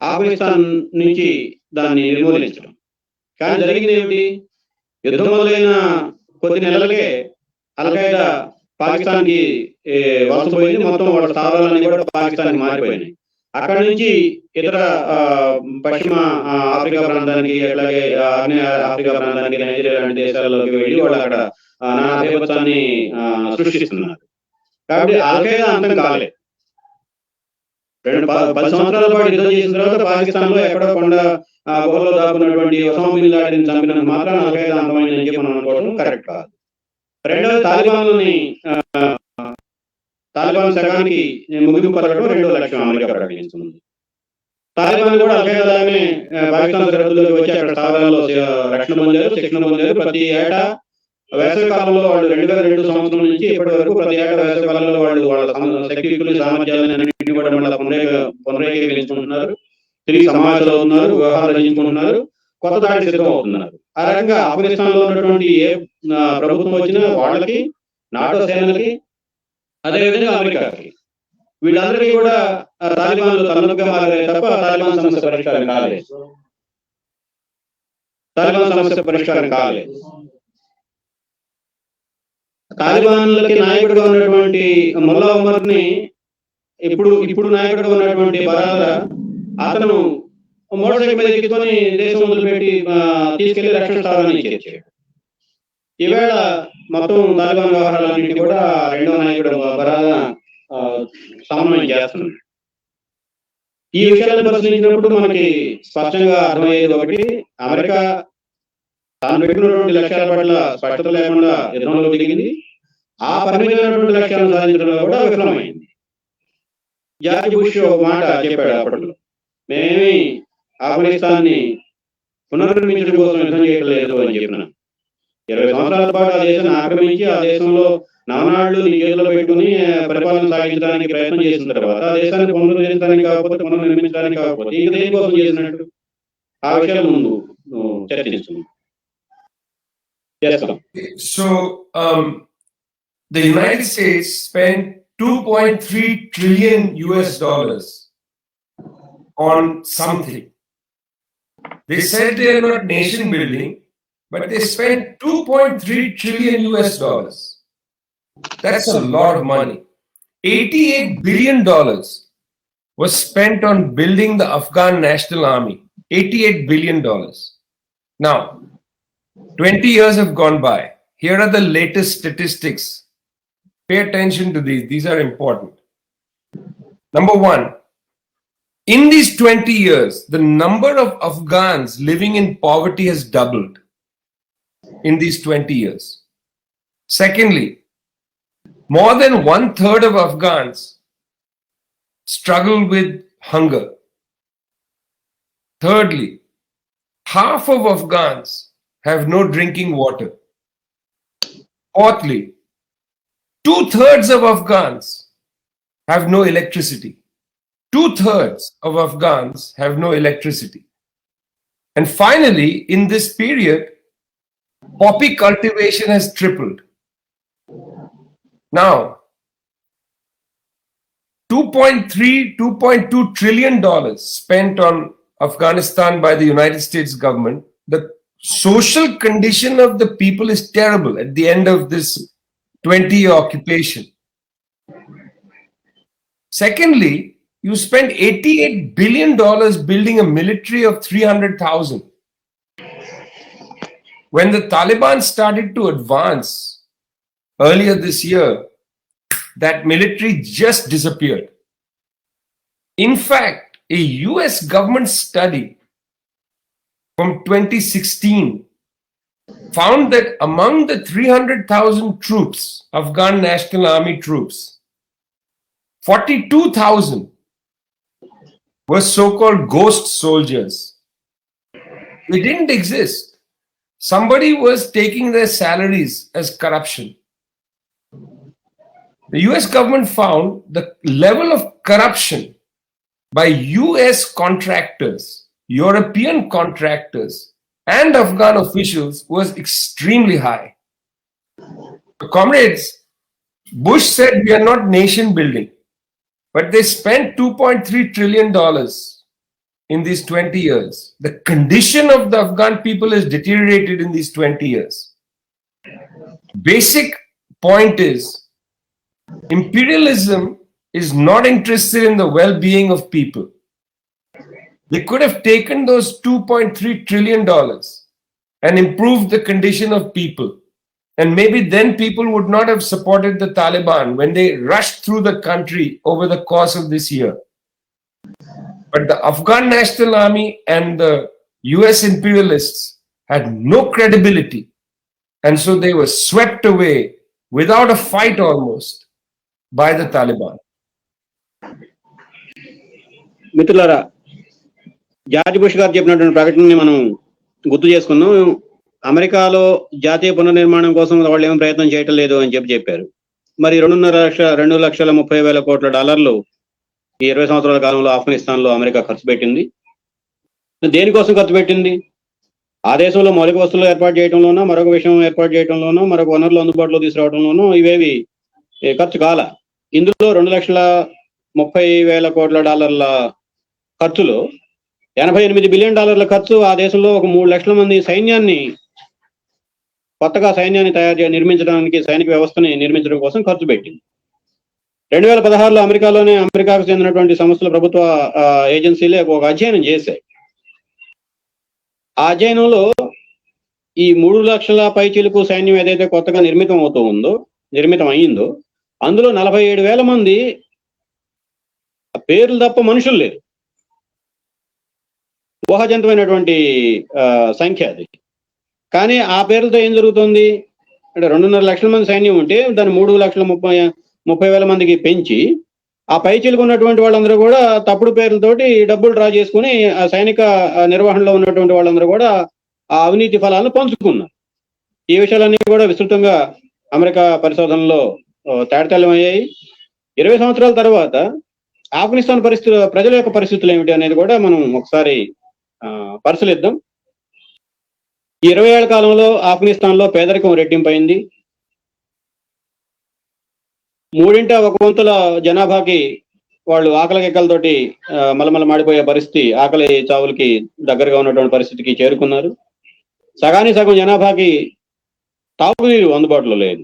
ఆఫ్ఘనిస్తాన్ నుంచి దాన్ని నిర్మూలించడం. కానీ జరిగింది ఏమిటి? యుద్ధం మొదలైన కొద్ది నెలలకే అల్-ఖైదా పాకిస్తాన్కి వలసపోయింది. మొత్తం వాళ్ళ స్థావరాలన్నీ కూడా పాకిస్తాన్కి మారిపోయినాయి. అక్కడి నుంచి ఇతర పశ్చిమ ఆఫ్రికా ప్రాంతానికి, అట్లాగే ఆగ్నేయ ఆఫ్రికా ప్రాంతానికి, నైజీరియా లాంటి దేశాల్లోకి వెళ్ళి వాళ్ళు అక్కడ నానా బీభత్సాన్ని సృష్టిస్తున్నారు. కాబట్టి అల్-ఖైదా అంతం కాలేదు. 10 సంవత్సరాల పాటు యుద్ధం చేసిన తర్వాత పాకిస్తాన్ లో ఎక్కడో కొండ గుహలో దాక్కున్నటువంటి ఒసామా బిన్ లాడెన్ చంపినంత మాత్రం అల్-ఖైదా అంతమైందని చెప్పి మనం అనుకోవడం కరెక్ట్ కాదు. రెండవది, తాలిబాన్ శకానికి ముగింపు పలకడం రెండో లక్ష్యం అమెరికా ప్రకటించింది. తాలిబాన్ కూడా అల్-ఖైదానే పాకిస్తాన్ సరిహద్దుల్లోకి వచ్చి అక్కడ స్థావరాల్లో రక్షణ పొందారు, శిక్షణ పొందారు. ప్రతి ఏటా వేసవి కాలంలో వాళ్ళు 2002 సంవత్సరం నుంచి ఇప్పటి వరకు ప్రతి ఏటా వేసవి కాలంలో వాళ్ళు వాళ్ళ శక్తియుక్తులు, సామర్థ్యాలన్నింటినీ కూడా మళ్ళీ పునరేకీకరించుకుంటున్నారు, తిరిగి సమావేశాలు అవుతున్నారు, వ్యవహారాలు రచించుకుంటున్నారు, కొత్త దాడి సిద్ధం అవుతున్నారు. ఆ రకంగా ఆఫ్ఘనిస్తాన్ లో ఉన్నటువంటి ఏ ప్రభుత్వం వచ్చినా వాళ్ళకి, నాటో సేనలకి, అదేవిధంగా అమెరికాకి, వీళ్ళందరికీ కూడా తాలిబాన్లు తలనొప్పిగా మారారే తప్ప తాలిబాన్ సమస్య పరిష్కారం కాలేదు. తాలిబాన్లకి నాయకుడిగా ఉన్నటువంటి ముల్లా ఉమర్ ని ఇప్పుడు నాయకుడు ఉన్నటువంటి బరాదా అతను మోటార్ సైకిల్ మీద ఎక్కించుకొని దేశం వదిలిపెట్టి తీసుకెళ్లి రక్షణ స్థావరానికి చేర్చాడు. ఈవేళ మొత్తం తాలిబాన్ వ్యవహారాలన్నింటినీ కూడా రెండవ నాయకుడు బరాదా సమన్వయం చేస్తున్నాడు. ఈ విషయాలను పరిశీలించినప్పుడు మనకి స్పష్టంగా అర్థమయ్యేది ఒకటి, అమెరికా తాను పెట్టినటువంటి లక్ష్యాల పట్ల స్పష్టత లేకుండా యుద్ధంలో దిగింది. ఆ పరిమితమైనటువంటి లక్ష్యాలను సాధించడంలో కూడా విఫలమైంది. జార్జ్ బుష్ ఒక మాట చెప్పాడు అప్పట్లో, మేమేమి ఆఫ్ఘనిస్తాన్ని పునర్నిర్మించడం కోసం యుద్ధం చేయడం లేదు అని చెప్పినాను. 20 సంవత్సరాల పాటు ఆ దేశాన్ని ఆక్రమించి ఆ దేశంలో నవనాళ్లు నీ చేతిలో పెట్టుకుని పరిపాలన సాగించడానికి ప్రయత్నం చేసిన తర్వాత ఆ దేశాన్ని పునరుద్ధరించడానికి కాకపోతే పునర్నిర్మించడానికి కాకపోతే ఇక దేనికోసం చేసినట్టు ఆ విషయాలు ముందు చర్చిస్తున్నాం. So the United States spent 2.3 trillion US dollars on something. They said they are not nation building, but they spent 2.3 trillion US dollars. That's a lot of money. $88 billion was spent on building the Afghan National Army. $88 billion. Now, 20 years have gone by. Here are the latest statistics. Pay attention to these. These are important. Number one, in these 20 years, the number of Afghans living in poverty has doubled in these 20 years. Secondly, more than 1/3 of Afghans struggle with hunger. Thirdly, half of Afghans have no drinking water. Fourthly, 2/3 of Afghans have no electricity. 2/3 of Afghans have no electricity. And finally, in this period, poppy cultivation has tripled. Now, $2.2 trillion spent on Afghanistan by the United States government. The social condition of the people is terrible at the end of this 20-year occupation. Secondly, you spent $88 billion building a military of 300,000. When the Taliban started to advance earlier this year, that military just disappeared. In fact, a US government study from 2016 found that among the 300,000 troops, Afghan National Army troops, 42,000 were so-called ghost soldiers. They didn't exist. Somebody was taking their salaries as corruption. The US government found the level of corruption by US contractors, European contractors, and Afghan officials was extremely high. Comrades, Bush said we are not nation building, but they spent $2.3 trillion in these 20 years. The condition of the Afghan people has deteriorated in these 20 years. Basic point is, imperialism is not interested in the well-being of people. They could have taken those $2.3 trillion and improved the condition of people. And maybe then people would not have supported the Taliban when they rushed through the country over the course of this year. But the Afghan National Army and the US imperialists had no credibility. And so they were swept away without a fight almost by the Taliban. మిత్రులారా, George bush గారు చెప్పినటువంటి ప్రకటనని మనం గుర్తు చేసుకుందాం. అమెరికాలో జాతీయ పునర్నిర్మాణం కోసం వాళ్ళు ఏం ప్రయత్నం చేయటం లేదు అని చెప్పారు. మరి 2,30,30,000 కోట్ల డాలర్లు ఈ 20 సంవత్సరాల కాలంలో ఆఫ్ఘనిస్తాన్ లో అమెరికా ఖర్చు పెట్టింది. దేనికోసం ఖర్చు పెట్టింది? ఆ దేశంలో మౌలిక వస్తువులు ఏర్పాటు చేయడంలోనో, మరొక విషయం ఏర్పాటు చేయడంలోనో, మరొక వనరులు అందుబాటులో తీసుకురావడంలోనో ఇవేవి ఖర్చు కాల. ఇందులో 2,30,000 కోట్ల డాలర్ల ఖర్చులో $88 బిలియన్ ఖర్చు ఆ దేశంలో ఒక 3 లక్షల మంది సైన్యాన్ని, కొత్తగా సైన్యాన్ని నిర్మించడానికి, సైనిక వ్యవస్థని నిర్మించడం కోసం ఖర్చు పెట్టింది. 2016లో అమెరికాకు చెందినటువంటి సంస్థల ప్రభుత్వ ఏజెన్సీలే ఒక అధ్యయనం చేశాయి. ఆ అధ్యయనంలో ఈ 3 లక్షల పైచిలుకు సైన్యం ఏదైతే కొత్తగా నిర్మితం అయ్యిందో అందులో 47,000 మంది పేర్లు తప్ప మనుషులు లేరు. ఊహాజనితమైనటువంటి సంఖ్య అది. కానీ ఆ పేర్లతో ఏం జరుగుతుంది అంటే 2.5 లక్షల మంది సైన్యం ఉంటే దాన్ని 3,30,000 మందికి పెంచి ఆ పైచిలుకు ఉన్నటువంటి వాళ్ళందరూ కూడా తప్పుడు పేర్లతోటి డబ్బులు డ్రా చేసుకుని ఆ సైనిక నిర్వహణలో ఉన్నటువంటి వాళ్ళందరూ కూడా ఆ అవినీతి ఫలాలను పంచుకున్నారు. ఈ విషయాలన్నీ కూడా విస్తృతంగా అమెరికా పరిశోధనలో తేటతెల్లమయ్యాయి. 20 సంవత్సరాల తర్వాత ఆఫ్ఘనిస్తాన్ ప్రజల యొక్క పరిస్థితులు ఏమిటి అనేది కూడా మనం ఒకసారి పరిశీలిద్దాం. ఈ 20 ఏళ్ల కాలంలో ఆఫ్ఘనిస్తాన్లో పేదరికం రెట్టింపైంది. 1/3 జనాభాకి వాళ్ళు ఆకలికెక్కలతోటి మలమల మాడిపోయే పరిస్థితి, ఆకలి చావులకి దగ్గరగా ఉన్నటువంటి పరిస్థితికి చేరుకున్నారు. సగానికి సగం జనాభాకి తాగునీరు అందుబాటులో లేదు.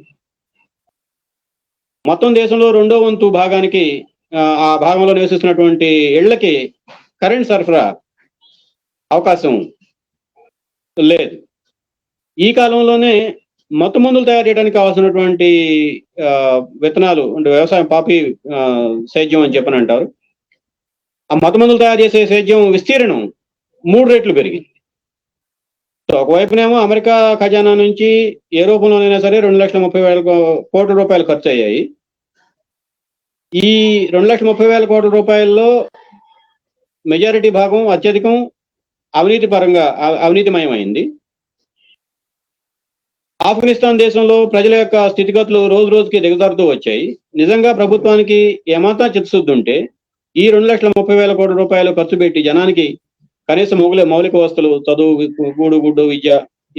మొత్తం దేశంలో 2వ వంతు భాగానికి ఆ భాగంలో నివసిస్తున్నటువంటి ఇళ్లకి కరెంట్ సరఫరా అవకాశం లేదు. ఈ కాలంలోనే మత్తు మందులు తయారు చేయడానికి కావాల్సినటువంటి విత్తనాలు అంటే వ్యవసాయం పాపి సేద్యం అని చెప్పని అంటారు. ఆ మత్తు మందులు తయారు చేసే సేద్యం విస్తీర్ణం 3 రెట్లు పెరిగింది. సో ఒకవైపునేమో అమెరికా ఖజానా నుంచి ఏ రూపంలోనైనా సరే 2,30,000 కోట్ల రూపాయలు ఖర్చు అయ్యాయి. ఈ 2,30,000 కోట్ల రూపాయల్లో మెజారిటీ భాగం అత్యధికం అవినీతిమయమైంది. ఆఫ్ఘనిస్తాన్ దేశంలో ప్రజల యొక్క స్థితిగతులు రోజు రోజుకి దిగజారుతూ వచ్చాయి. నిజంగా ప్రభుత్వానికి ఏమాత్రం చిత్తశుద్ధి ఉంటే ఈ 2,30,000 కోట్ల రూపాయలు ఖర్చు పెట్టి జనానికి కనీసం మౌలిక వస్తువులు, చదువు, గుడ్డు, విద్య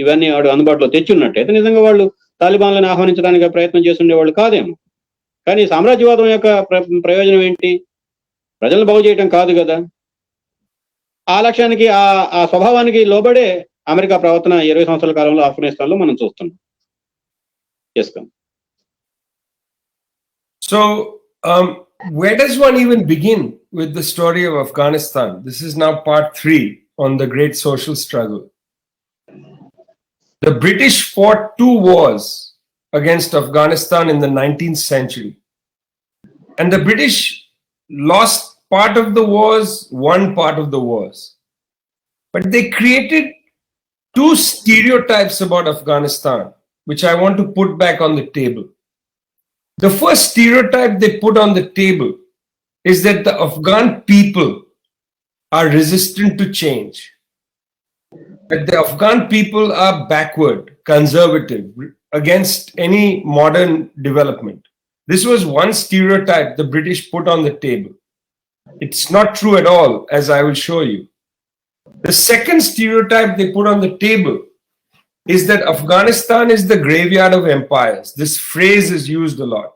ఇవన్నీ వాడు అందుబాటులో తెచ్చున్నట్టయితే నిజంగా వాళ్ళు తాలిబాన్లను ఆహ్వానించడానికి ప్రయత్నం చేస్తుండేవాళ్ళు కాదేమో. కానీ సామ్రాజ్యవాదం యొక్క ప్రయోజనం ఏంటి? ప్రజలను బాగు చేయటం కాదు కదా. ఆ లక్ష్యానికి ఆ స్వభావానికి లోబడే అమెరికా ప్రవర్తన 20 సంవత్సరాల కాలంలో ఆఫ్ఘనిస్తాన్లో మనం చూస్తున్నాం. చేసుకోండి. So, where does one even begin with the story of Afghanistan? This is now part 3 on the great social struggle. The British fought 2 wars against Afghanistan in the 19th century. And the British lost part of the wars, won part of the wars. But they created 2 stereotypes about Afghanistan, which I want to put back on the table. The first stereotype they put on the table is that the Afghan people are resistant to change. That the Afghan people are backward, conservative, against any modern development. This was one stereotype the British put on the table. It's not true at all, as I will show you. The second stereotype they put on the table is that Afghanistan is the graveyard of empires. This phrase is used a lot.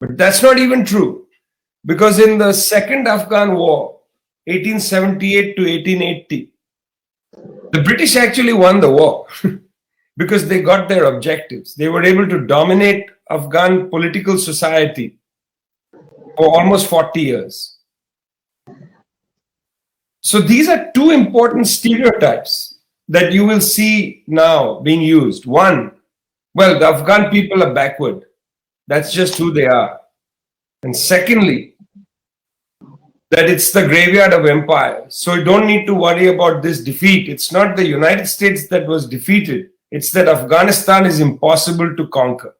But that's not even true. Because in the Second Afghan War, 1878 to 1880, the British actually won the war because they got their objectives. They were able to dominate Afghan political society for almost 40 years. So these are 2 important stereotypes that you will see now being used. One, well, the Afghan people are backward. That's just who they are. And secondly, that it's the graveyard of empire. So you don't need to worry about this defeat. It's not the United States that was defeated. It's that Afghanistan is impossible to conquer.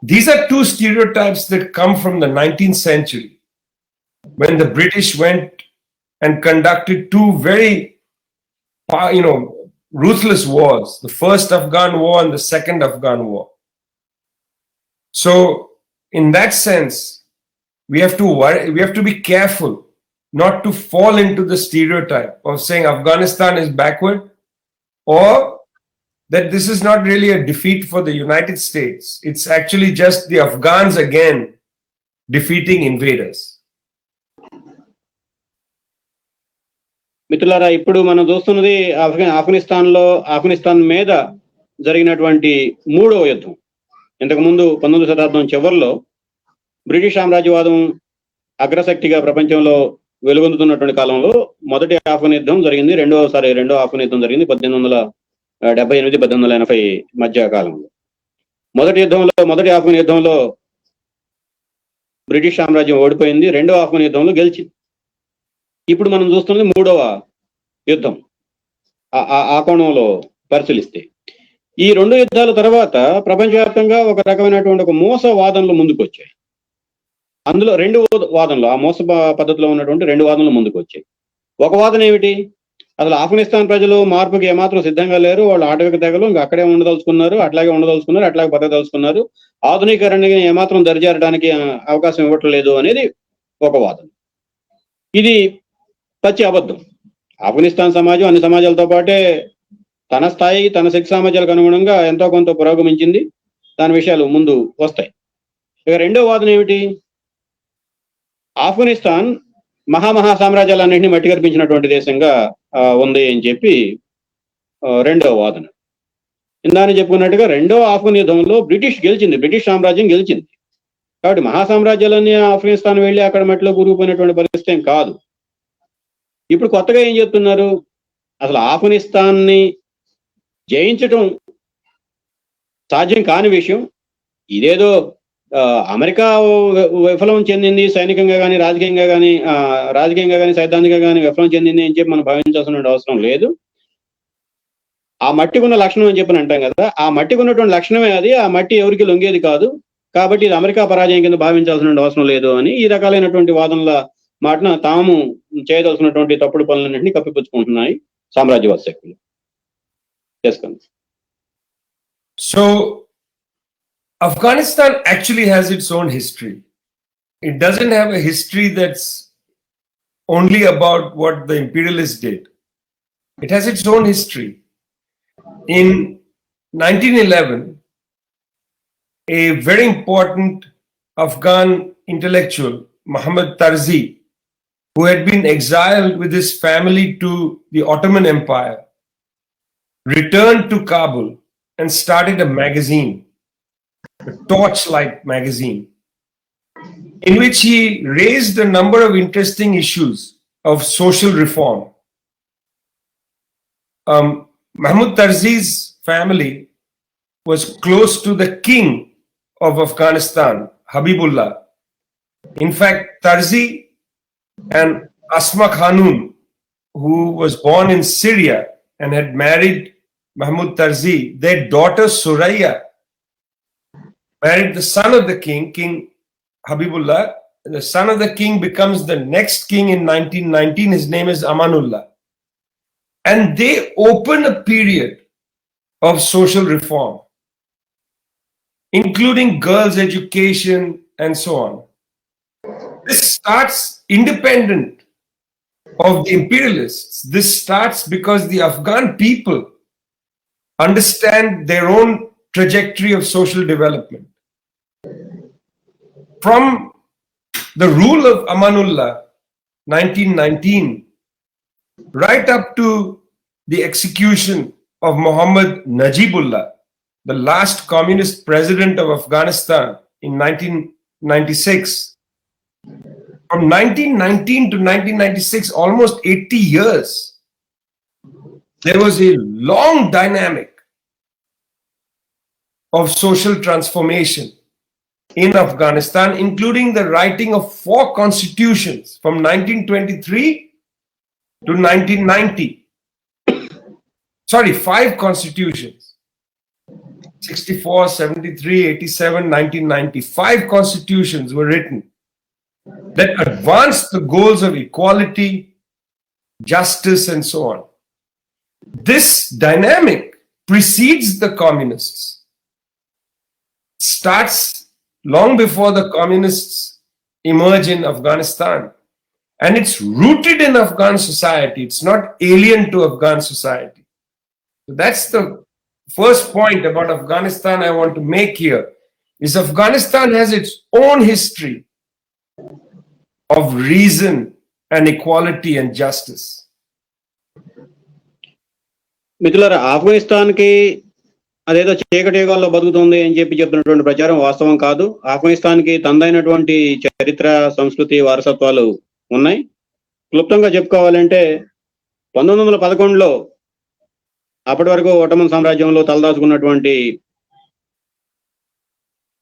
These are 2 stereotypes that come from the 19th century, when the British went and conducted 2 very, ruthless wars, the first Afghan war and the second Afghan war. So in that sense, we have to be careful not to fall into the stereotype of saying Afghanistan is backward, or that this is not really a defeat for the United States. It's actually just the Afghans again defeating invaders. మిత్రులారా, ఇప్పుడు మనం చూస్తున్నది ఆఫ్ఘనిస్తాన్ మీద జరిగినటువంటి 3వ యుద్ధం. ఇంతకుముందు 19వ శతాబ్దం చివరిలో బ్రిటిష్ సామ్రాజ్యవాదం అగ్రశక్తిగా ప్రపంచంలో వెలుగొందుతున్నటువంటి కాలంలో మొదటి ఆఫ్ఘన్ యుద్ధం జరిగింది, రెండో ఆఫ్ఘన్ యుద్ధం జరిగింది 1878-1880 మధ్య కాలంలో. మొదటి ఆఫ్ఘన్ యుద్ధంలో బ్రిటిష్ సామ్రాజ్యం ఓడిపోయింది, రెండో ఆఫ్ఘన్ యుద్ధంలో గెలిచింది. ఇప్పుడు మనం చూస్తున్నది మూడవ యుద్ధం. ఆ కోణంలో పరిశీలిస్తే ఈ రెండు యుద్ధాల తర్వాత ప్రపంచవ్యాప్తంగా ఒక రకమైనటువంటి ఒక మోస వాదనలు ముందుకు వచ్చాయి. అందులో రెండు వాదనలు, ఆ మోస పద్ధతిలో ఉన్నటువంటి రెండు వాదనలు ముందుకు వచ్చాయి. ఒక వాదన ఏమిటి, అసలు ఆఫ్ఘనిస్తాన్ ప్రజలు మార్పుకి ఏమాత్రం సిద్ధంగా లేరు, వాళ్ళు ఆటవిక తెగలు, ఇంకా అక్కడే ఉండదలుచుకున్నారు, అట్లాగే బతకదలుచుకున్నారు, ఆధునీకరణకి ఏమాత్రం దరిజారడానికి అవకాశం ఇవ్వట్లేదు అనేది ఒక వాదన. ఇది పచ్చి అబద్ధం. ఆఫ్ఘనిస్తాన్ సమాజం అన్ని సమాజాలతో పాటే తన స్థాయి, తన శక్తి సామర్థ్యాలకు అనుగుణంగా ఎంతో కొంత పురోగమించింది. దాని విషయాలు ముందు వస్తాయి. ఇక రెండో వాదన ఏమిటి, ఆఫ్ఘనిస్తాన్ మహా సామ్రాజ్యాలన్నింటినీ మట్టి కనిపించినటువంటి దేశంగా ఉంది అని చెప్పి రెండో వాదన. ఇందాని చెప్పుకున్నట్టుగా రెండో ఆఫ్ఘన్ యుద్ధంలో బ్రిటిష్ సామ్రాజ్యం గెలిచింది. కాబట్టి మహాసామ్రాజ్యాలన్నీ ఆఫ్ఘనిస్తాన్ వెళ్ళి అక్కడ మట్టిలో కూరుకుపోయినటువంటి పరిస్థితి ఏం కాదు. ఇప్పుడు కొత్తగా ఏం చెప్తున్నారు, అసలు ఆఫ్ఘనిస్తాన్ని జయించటం సాధ్యం కాని విషయం, ఇదేదో అమెరికా విఫలం చెందింది సైనికంగా కానీ రాజకీయంగా కానీ సైద్ధాంతికంగా కానీ విఫలం చెందింది అని చెప్పి మనం భావించాల్సిన అవసరం లేదు. ఆ మట్టికి ఉన్న లక్షణం అని చెప్పి అంటాం కదా, ఆ మట్టికి ఉన్నటువంటి లక్షణమే అది, ఆ మట్టి ఎవరికి లొంగేది కాదు, కాబట్టి ఇది అమెరికా పరాజయం కింద భావించాల్సిన అవసరం లేదు అని ఈ రకాలైనటువంటి వాదనల మాటన తాము చేయదలసినటువంటి తప్పుడు పనులన్నింటినీ కప్పిపుచ్చుకుంటున్నాయి సామ్రాజ్యవాద శక్తులు. చేసుకోండి. So Afghanistan actually has its own history. It doesn't have a history that's only about what the imperialists did. It has its own history. In 1911, a very important Afghan intellectual, Muhammad Tarzi, who had been exiled with his family to the Ottoman Empire, returned to Kabul and started a magazine, a Torchlight magazine, in which he raised a number of interesting issues of social reform. Mahmud Tarzi's family was close to the king of Afghanistan, Habibullah. In fact, Tarzi and Asma Khanum, who was born in Syria and had married Mahmud Tarzi, their daughter Sundarayya married the son of the king, King Habibullah. The son of the king becomes the next king in 1919. His name is Amanullah. And they open a period of social reform, including girls' education and so on. This starts independent of the imperialists. This starts because the Afghan people understand their own trajectory of social development. From the rule of Amanullah, 1919, right up to the execution of Muhammad Najibullah, the last communist president of Afghanistan in 1996. From 1919 to 1996, almost 80 years, there was a long dynamic of social transformation in Afghanistan, including the writing of 4 constitutions from 1923 to 1990. 5 constitutions. 64, 73, 87, 1990. 5 constitutions were written that advanced the goals of equality, justice, and so on. This dynamic precedes the communists. Starts long before the communists emerge in Afghanistan. And it's rooted in Afghan society. It's not alien to Afghan society. So that's the first point about Afghanistan I want to make here, is Afghanistan has its own history of reason and equality and justice. మిత్రులారా, ఆఫ్ఘనిస్తాన్కి అదేదో చీకటి యుగాల్లో బతుకుతుంది అని చెప్తున్నటువంటి ప్రచారం వాస్తవం కాదు. ఆఫ్ఘనిస్తాన్కి తనదైనటువంటి చరిత్ర, సంస్కృతి, వారసత్వాలు ఉన్నాయి. క్లుప్తంగా చెప్పుకోవాలంటే 1911లో అప్పటి వరకు ఒట్టమన్ సామ్రాజ్యంలో తలదాచుకున్నటువంటి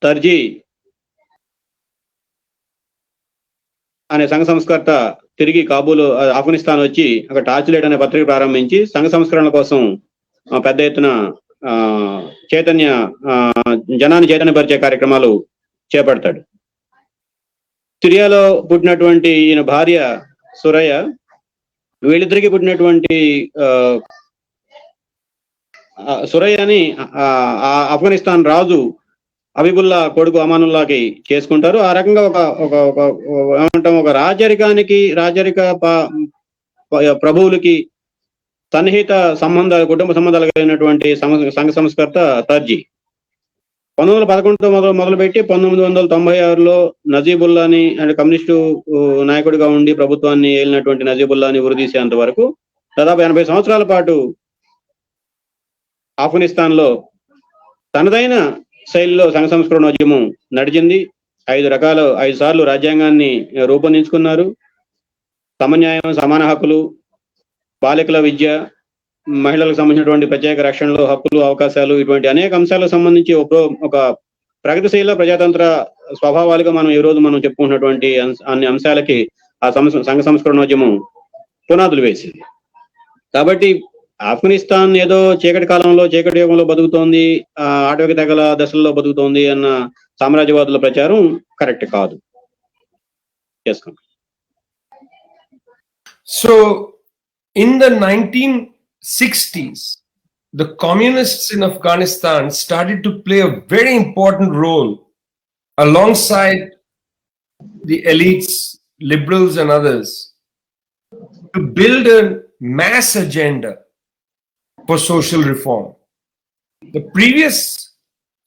తర్జీ అనే సంఘ సంస్కర్త తిరిగి కాబూల్, ఆఫ్ఘనిస్తాన్ వచ్చి అక్కడ టార్చ్ లైట్ అనే పత్రిక ప్రారంభించి సంఘ సంస్కరణల కోసం పెద్ద ఎత్తున జనాన్ని చైతన్యపరిచే కార్యక్రమాలు చేపడతాడు. సిరియాలో పుట్టినటువంటి ఈయన భార్య సురయ్య, వీళ్ళిద్దరికి పుట్టినటువంటి సురయ్యని ఆఫ్ఘనిస్తాన్ రాజు హబీబుల్లా కొడుకు అమానుల్లాకి చేసుకుంటారు. ఆ రకంగా ఒక రాజరిక ప్రభువులకి సన్నిహిత సంబంధాలు, కుటుంబ సంబంధాలు కలిగినటువంటి సంఘ సంస్కర్త తర్జీ 1911తో మొదలుపెట్టి 1996లో నజీబుల్లాని అంటే కమ్యూనిస్టు నాయకుడిగా ఉండి ప్రభుత్వాన్ని ఏలినటువంటి నజీబుల్లాని ఉరిదీసేంత వరకు దాదాపు 80 సంవత్సరాల పాటు ఆఫ్ఘనిస్తాన్ లో తనదైన శైలిలో సంఘ సంస్కరణోద్యమం నడిచింది. 5 సార్లు రాజ్యాంగాన్ని రూపొందించుకున్నారు. సమన్యాయం, సమాన హక్కులు, బాలికల విద్య, మహిళలకు సంబంధించినటువంటి ప్రత్యేక రక్షణలు, హక్కులు, అవకాశాలు, ఇటువంటి అనేక అంశాలకు సంబంధించి ఒక ప్రగతిశీల ప్రజాతంత్ర స్వభావాలుగా ఈ రోజు మనం చెప్పుకుంటున్నటువంటి అన్ని అంశాలకి ఆ సంఘ సంస్కరణోద్యమం పునాదులు వేసింది. కాబట్టి ఆఫ్ఘనిస్తాన్ ఏదో చీకటి కాలంలో, చీకటి యుగంలో బతుకుతోంది, ఆటవిక తెగల దశల్లో బతుకుతోంది అన్న సామ్రాజ్యవాదుల ప్రచారం కరెక్ట్ కాదు. చేసుకోండి. So in the 1960s, the communists in Afghanistan started to play a very important role alongside the elites, liberals and others to build a mass agenda for social reform. The previous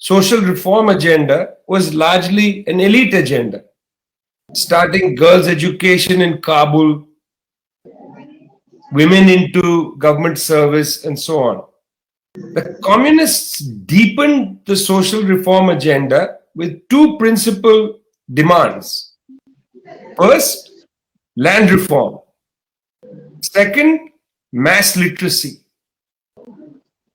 social reform agenda was largely an elite agenda, starting girls' education in Kabul, women into government service, and so on. The communists deepened the social reform agenda with two principal demands. First, land reform. Second, mass literacy.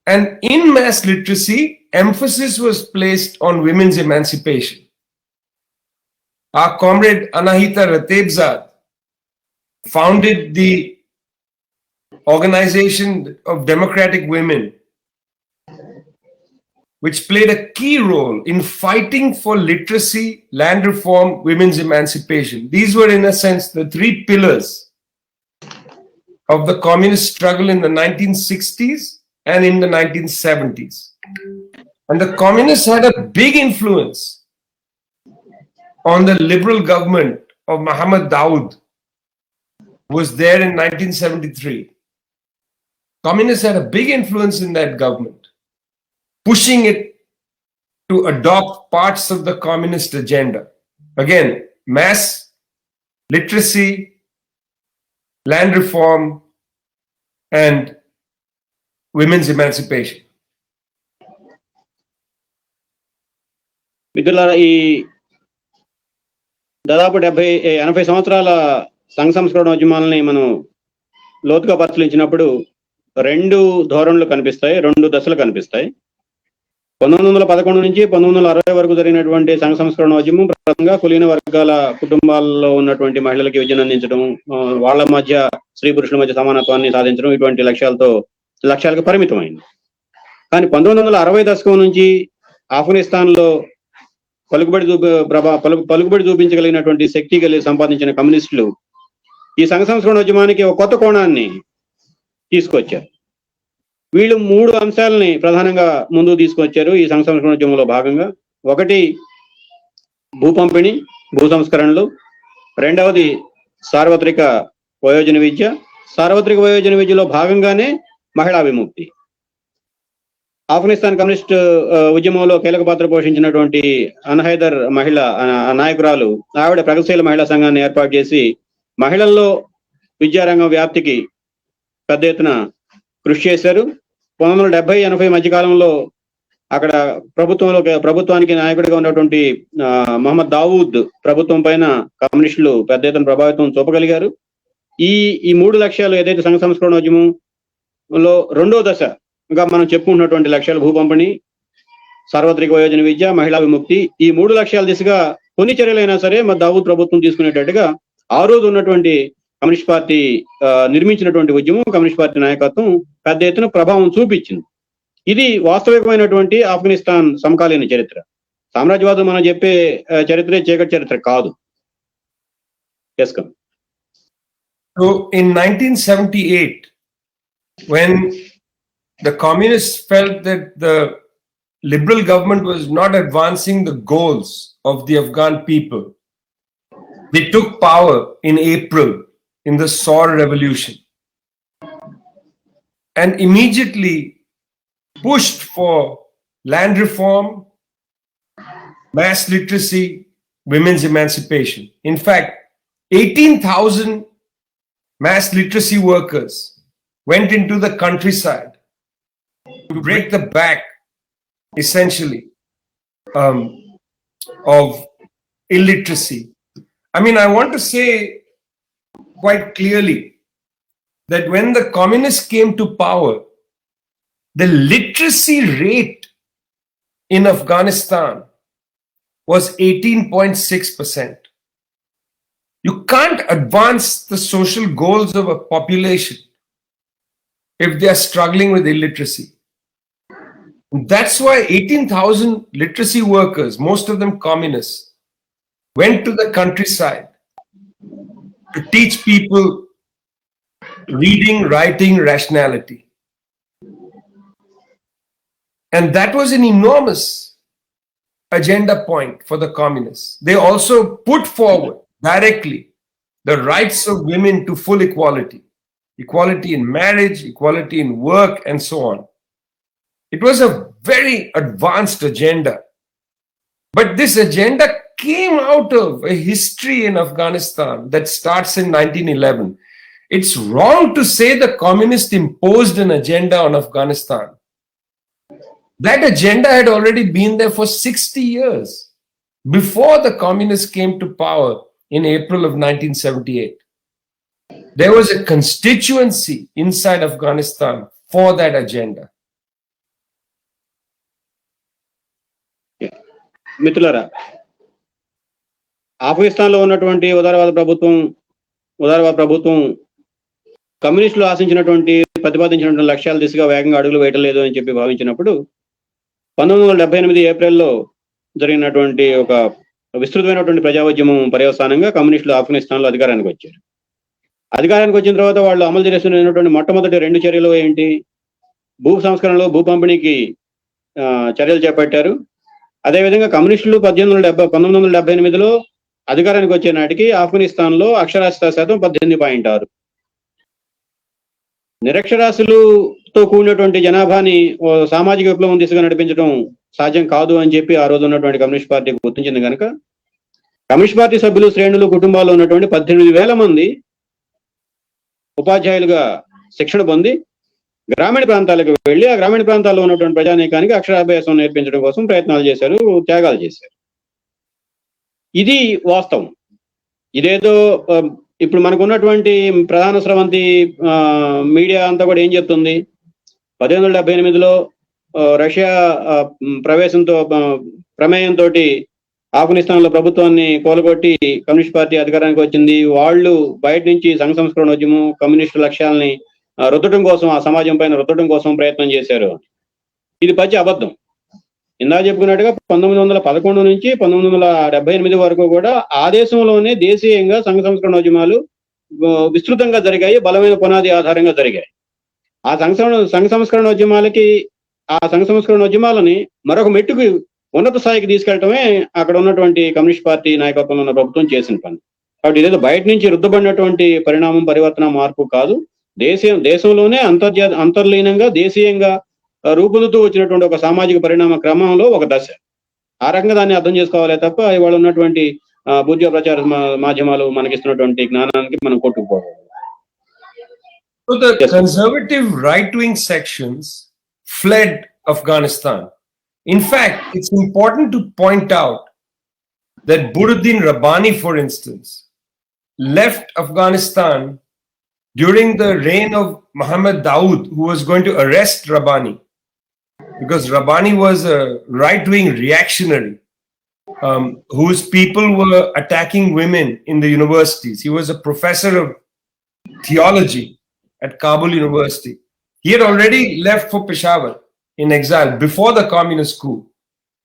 And in mass literacy, emphasis was placed on women's emancipation. Our comrade Anahita Ratebzad founded the Organization of Democratic Women, which played a key role in fighting for literacy, land reform, women's emancipation. These were, in a sense, the three pillars of the communist struggle in the 1960s and in the 1970s. And the communists had a big influence on the liberal government of Muhammad Dawood, who was there in 1973. Communists had a big influence in that government, pushing it to adopt parts of the communist agenda. Again, mass literacy, land reform, and women's emancipation. మిత్రులారా, ఈ దాదాపు 80 సంవత్సరాల సంఘ సంస్కరణోద్యమాలని మనం లోతుగా పరిశీలించినప్పుడు 2 ధోరణులు కనిపిస్తాయి, 2 దశలు కనిపిస్తాయి. 1911 నుంచి 1960 వరకు జరిగినటువంటి సంఘ సంస్కరణోద్యమం ప్రధానంగా కులీన వర్గాల కుటుంబాల్లో ఉన్నటువంటి మహిళలకి విద్యను అందించడం, వాళ్ళ మధ్య స్త్రీ పురుషుల మధ్య సమానత్వాన్ని సాధించడం, ఇటువంటి లక్ష్యాలకు పరిమితమైంది. కానీ 1960 దశకం నుంచి ఆఫ్ఘనిస్తాన్ లో పలుకుబడి చూపించగలిగినటువంటి శక్తి కలిగి సంపాదించిన కమ్యూనిస్టులు ఈ సంఘ సంస్కరణోద్యమానికి ఒక కొత్త కోణాన్ని తీసుకొచ్చారు. వీళ్ళు 3 అంశాలని ప్రధానంగా ముందుకు తీసుకొచ్చారు ఈ సంఘ సంస్కరణోద్యమంలో భాగంగా. ఒకటి భూ పంపిణీ, భూ సంస్కరణలు. రెండవది సార్వత్రిక వయోజన విద్య. సార్వత్రిక వయోజన విద్యలో భాగంగానే మహిళా విముక్తి. ఆఫ్ఘనిస్తాన్ కమ్యూనిస్ట్ ఉద్యమంలో కీలక పాత్ర పోషించినటువంటి అన్హైదర్ మహిళ నాయకురాలు, ఆవిడ ప్రగతిశీల మహిళా సంఘాన్ని ఏర్పాటు చేసి మహిళల్లో విద్యారంగం వ్యాప్తికి పెద్ద ఎత్తున కృషి చేశారు. 1970-80 మధ్యకాలంలో అక్కడ ప్రభుత్వానికి నాయకుడిగా ఉన్నటువంటి మహమ్మద్ దావూద్ ప్రభుత్వం పైన కమ్యూనిస్టులు పెద్ద ఎత్తున ప్రభావితం చూపగలిగారు. ఈ 3 లక్ష్యాలు ఏదైతే సంఘ సంస్కరణోద్యమంలో రెండో దశగా మనం చెప్పుకుంటున్నటువంటి లక్ష్యాలు భూ పంపిణీ, సార్వత్రిక వయోజన విద్య, మహిళా విముక్తి, ఈ 3 లక్ష్యాల దిశగా కొన్ని చర్యలైనా సరే మరి దావూద్ ప్రభుత్వం తీసుకునేటట్టుగా ఆ రోజు ఉన్నటువంటి కమ్యూనిస్ట్ పార్టీ నిర్మించినటువంటి ఉద్యమం, కమ్యూనిస్ట్ పార్టీ నాయకత్వం పెద్ద ఎత్తున ప్రభావం చూపించింది. ఇది వాస్తవికమైనటువంటి ఆఫ్ఘనిస్తాన్ సమకాలీన చరిత్ర. సామ్రాజ్యవాదం మనం చెప్పే చరిత్రే చీకటి చరిత్ర కాదు. So in 1978, when the communists felt that the liberal government was not advancing the goals of the Afghan people, they took power in April in the Saur Revolution and immediately pushed for land reform, mass literacy, women's emancipation. In fact, 18,000 mass literacy workers went into the countryside to break the back, essentially, of illiteracy. I mean, I want to say quite clearly that when the communists came to power, the literacy rate in Afghanistan was 18.6%. You can't advance the social goals of a population if they are struggling with illiteracy. That's why 18,000 literacy workers, most of them communists, went to the countryside to teach people reading, writing, rationality. And that was an enormous agenda point for the communists. They also put forward directly the rights of women to full equality, equality in marriage, equality in work, and so on. It was a very advanced agenda. But this agenda came out of a history in Afghanistan that starts in 1911. It's wrong to say the communists imposed an agenda on Afghanistan. That agenda had already been there for 60 years before the communists came to power in April of 1978. There was a constituency inside Afghanistan for that agenda. మిత్రులారా, ఆఫ్ఘనిస్తాన్లో ఉన్నటువంటి ఉదారవాద ప్రభుత్వం కమ్యూనిస్టులు ఆశించినటువంటి ప్రతిపాదించినటువంటి లక్ష్యాల దిశగా వేగంగా అడుగులు వేయటం లేదు అని చెప్పి భావించినప్పుడు 1978 ఏప్రిల్లో జరిగినటువంటి ఒక విస్తృతమైనటువంటి ప్రజాోద్యమం పర్యవసానంగా కమ్యూనిస్టులు ఆఫ్ఘనిస్తాన్లో అధికారానికి వచ్చారు. అధికారానికి వచ్చిన తర్వాత వాళ్ళు అమలు చేస్తున్నటువంటి మొట్టమొదటి 2 చర్యలు ఏంటి? భూ సంస్కరణలో భూ పంపిణీకి చర్యలు చేపట్టారు. అదేవిధంగా కమ్యూనిస్టులు 1978లో అధికారానికి వచ్చే నాటికి ఆఫ్ఘనిస్తాన్లో అక్షరాస్యత శాతం 18.6. నిరక్షరాస్యులతో కూడినటువంటి జనాభాని సామాజిక విప్లవం దిశగా నడిపించడం సాధ్యం కాదు అని చెప్పి ఆ రోజు ఉన్నటువంటి కమ్యూనిస్ట్ పార్టీ గుర్తించింది కనుక కమ్యూనిస్ట్ పార్టీ సభ్యులు, శ్రేణులు, కుటుంబాల్లో ఉన్నటువంటి 18,000 మంది ఉపాధ్యాయులుగా శిక్షణ పొంది గ్రామీణ ప్రాంతాలకు వెళ్ళి ఆ గ్రామీణ ప్రాంతాల్లో ఉన్నటువంటి ప్రజానీకానికి అక్షరాభ్యాసం నేర్పించడం కోసం ప్రయత్నాలు చేశారు, త్యాగాలు చేశారు. ఇది వాస్తవం. ఇదేదో ఇప్పుడు మనకు ఉన్నటువంటి ప్రధాన స్రవంతి మీడియా అంతా కూడా ఏం చెప్తుంది? 1878లో రష్యా ప్రమేయంతో ఆఫ్ఘనిస్తాన్లో ప్రభుత్వాన్ని కూలగొట్టి కమ్యూనిస్ట్ పార్టీ అధికారానికి వచ్చింది. వాళ్ళు బయట నుంచి సంఘ సంస్కరణోద్యమం, కమ్యూనిస్టు లక్ష్యాలని రుద్దడం కోసం, ఆ సమాజం పైన రుద్దడం కోసం ప్రయత్నం చేశారు. ఇది పచ్చి అబద్ధం. ఇందా చెప్పుకున్నట్టుగా 1911 నుంచి 1978 వరకు కూడా ఆ దేశంలోనే దేశీయంగా సంఘ సంస్కరణోద్యమాలు విస్తృతంగా జరిగాయి, బలమైన పునాది ఆధారంగా జరిగాయి. ఆ సంఘ సంస్కరణోద్యమాలని మరొక మెట్టుకు ఉన్నత స్థాయికి తీసుకెళ్లటమే అక్కడ ఉన్నటువంటి కమ్యూనిస్ట్ పార్టీ నాయకత్వంలో ఉన్న ప్రభుత్వం చేసిన పని. కాబట్టి ఇదేదో బయట నుంచి రుద్దబడినటువంటి పరిణామం, పరివర్తన, మార్పు కాదు. దేశంలోనే అంతర్లీనంగా దేశీయంగా రూపొందుతూ వచ్చినటువంటి ఒక సామాజిక పరిణామ క్రమంలో ఒక దశ. ఆ రకంగా దాన్ని అర్థం చేసుకోవాలే తప్ప ఇవాళ ఉన్నటువంటి బూర్జువా ప్రచార మాధ్యమాలు మనకిస్తున్నటువంటి జ్ఞానానికి మనం కొట్టుకుపోవాలి. So the conservative right-wing sections fled Afghanistan In fact, it's important to point out that Burhanuddin Rabbani, for instance, left Afghanistan during the reign of Muhammad Dawood, who was going to arrest Rabbani, because Rabbani was a right-wing reactionary whose people were attacking women in the universities. He was a professor of theology at Kabul University. He had already left for Peshawar in exile before the communist coup.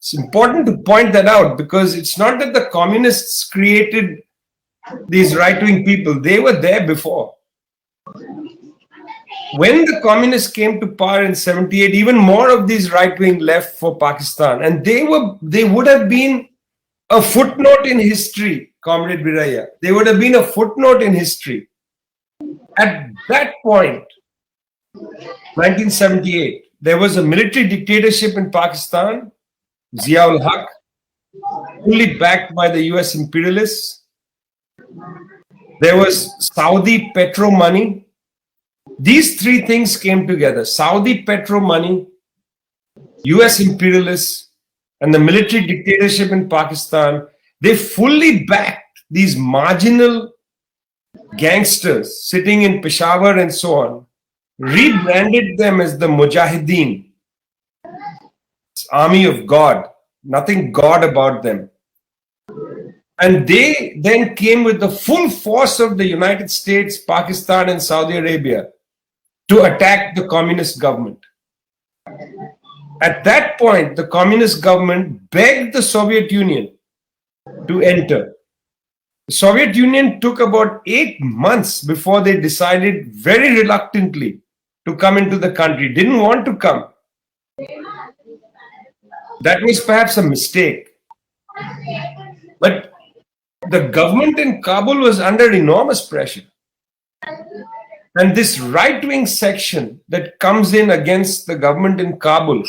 It's important to point that out because it's not that the communists created these right-wing people. They were there before. When the communists came to power in 78, even more of these right-wing left for Pakistan. And they would have been a footnote in history, Comrade Veeraiah. They would have been a footnote in history. At that point, 1978, there was a military dictatorship in Pakistan, Zia-ul-Haq, fully backed by the US imperialists. There was Saudi petro money. These three things came together: Saudi petro money, US imperialists, and the military dictatorship in Pakistan. They fully backed these marginal gangsters sitting in Peshawar and so on, rebranded them as the Mujahideen, army of God, nothing God about them. And they then came with the full force of the United States, Pakistan, and Saudi Arabia to attack the communist government. At that point, the communist government begged the Soviet Union to enter. The Soviet Union took about 8 months before they decided very reluctantly to come into the country, didn't want to come. That was perhaps a mistake. But the government in Kabul was under enormous pressure. And this right-wing section that comes in against the government in Kabul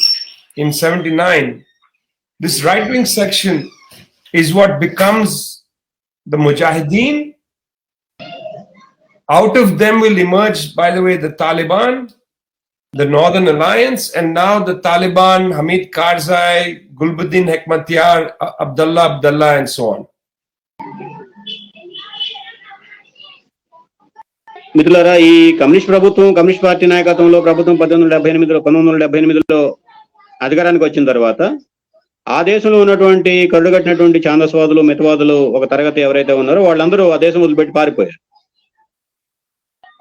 in 79, this right-wing section is what becomes the Mujahideen. Out of them will emerge, by the way, the Taliban, the Northern Alliance, and now the Taliban, Hamid Karzai, Gulbuddin Hekmatyar, Abdullah, and so on. మిత్రులారా, ఈ communist party నాయకత్వంలో ప్రభుత్వం 1978లో అధికారానికి వచ్చిన తర్వాత ఆ దేశంలో ఉన్నటువంటి కరుడుగట్టినటువంటి ఛాందస్వాదులు, మితవాదులు ఒక తరగతి ఎవరైతే ఉన్నారో వాళ్ళందరూ ఆ దేశం వదిలిపెట్టి పారిపోయారు.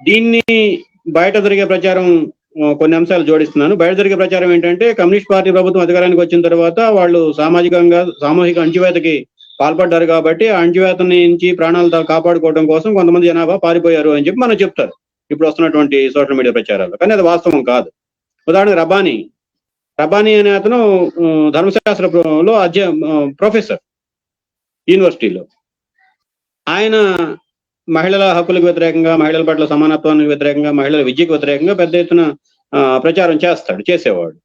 దీన్ని బయట జరిగే ప్రచారం కొన్ని అంశాలు జోడిస్తున్నాను. బయట జరిగే ప్రచారం ఏంటంటే, కమ్యూనిస్ట్ పార్టీ ప్రభుత్వం అధికారానికి వచ్చిన తర్వాత వాళ్ళు సామూహిక అణచివేతకి పాల్పడ్డారు కాబట్టి ఆ అణచివేత నుంచి ప్రాణాలు కాపాడుకోవడం కోసం కొంతమంది జనాభా పారిపోయారు అని చెప్పి మనం చెప్తారు ఇప్పుడు వస్తున్నటువంటి సోషల్ మీడియా ప్రచారాలు. కానీ అది వాస్తవం కాదు. ఉదాహరణకు రబ్బానీ అనే అతను ధర్మశాస్త్రంలో ప్రొఫెసర్ యూనివర్సిటీలో. ఆయన మహిళల హక్కులకు వ్యతిరేకంగా, మహిళల పట్ల సమానత్వానికి వ్యతిరేకంగా, మహిళల విద్యకు వ్యతిరేకంగా పెద్ద ఎత్తున ప్రచారం చేసేవాడు.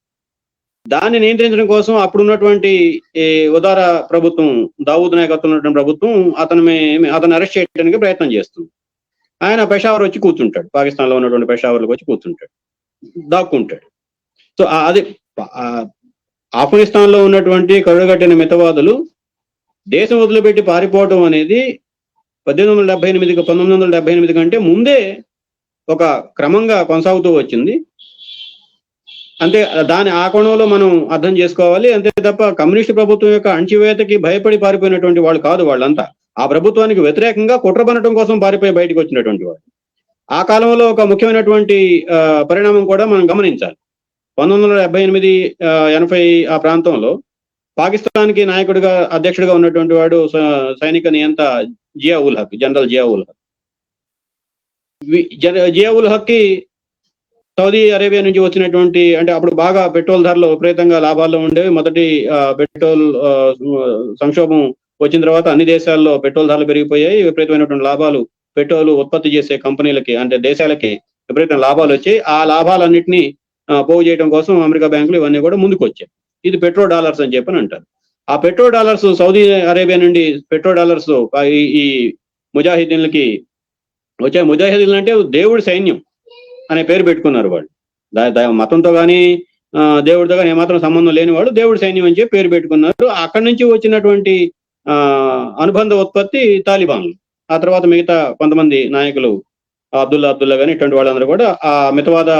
దాన్ని నియంత్రించడం కోసం అప్పుడున్నటువంటి ఉదార ప్రభుత్వం, దావూద్ నాయకత్వం ఉన్నటువంటి ప్రభుత్వం అతను అరెస్ట్ చేయడానికి ప్రయత్నం చేస్తుంది. ఆయన పెషావర్ వచ్చి కూర్చుంటాడు, పాకిస్తాన్లో ఉన్నటువంటి పెషావర్లకు వచ్చి కూర్చుంటాడు, దాక్కుంటాడు. సో అది ఆఫ్ఘనిస్తాన్లో ఉన్నటువంటి కరుడుగట్టిన మితవాదులు దేశం వదిలిపెట్టి పారిపోవడం అనేది 1978 కంటే ముందే ఒక క్రమంగా కొనసాగుతూ వచ్చింది. అంతే, ఆ కోణంలో మనం అర్థం చేసుకోవాలి. అంతే తప్ప కమ్యూనిస్ట్ ప్రభుత్వం యొక్క అణచివేతకి భయపడి పారిపోయినటువంటి వాళ్ళు కాదు. వాళ్ళంతా ఆ ప్రభుత్వానికి వ్యతిరేకంగా కుట్రపనటం కోసం పారిపోయి బయటకు వచ్చినటువంటి వాళ్ళు. ఆ కాలంలో ఒక ముఖ్యమైనటువంటి పరిణామం కూడా మనం గమనించాలి. 1978-80 ఆ ప్రాంతంలో పాకిస్తాన్కి అధ్యక్షుడిగా ఉన్నటువంటి వాడు సైనిక నియంత జనరల్ జియా-ఉల్ హక్ సౌదీ అరేబియా నుంచి వచ్చినటువంటి, అంటే అప్పుడు బాగా పెట్రోల్ ధరలు విపరీతంగా లాభాల్లో ఉండేవి. మొదటి పెట్రోల్ సంక్షోభం వచ్చిన తర్వాత అన్ని దేశాల్లో పెట్రోల్ ధరలు పెరిగిపోయాయి. విపరీతమైనటువంటి లాభాలు పెట్రోల్ ఉత్పత్తి చేసే కంపెనీలకి, అంటే దేశాలకి విపరీతమైన లాభాలు వచ్చాయి. ఆ లాభాలన్నింటినీ పోగు చేయడం కోసం అమెరికా బ్యాంకులు ఇవన్నీ కూడా ముందుకు వచ్చాయి. ఇది పెట్రో డాలర్స్ అని చెప్పని అంటారు. ఆ పెట్రో డాలర్స్ సౌదీ అరేబియా నుండి పెట్రో డాలర్స్ ఈ ముజాహిదీన్లకి వచ్చాయి. ముజాహిదీన్లు అంటే దేవుడి సైన్యం అనే పేరు పెట్టుకున్నారు వాళ్ళు. మతంతో కానీ దేవుడితో కానీ ఏమాత్రం సంబంధం లేనివాడు దేవుడి సైన్యం అని చెప్పి పేరు పెట్టుకున్నారు. అక్కడి నుంచి వచ్చినటువంటి అనుబంధ ఉత్పత్తి తాలిబాన్లు. ఆ తర్వాత మిగతా కొంతమంది నాయకులు అబ్దుల్లా కానీ ఇటువంటి వాళ్ళందరూ కూడా ఆ మితవాద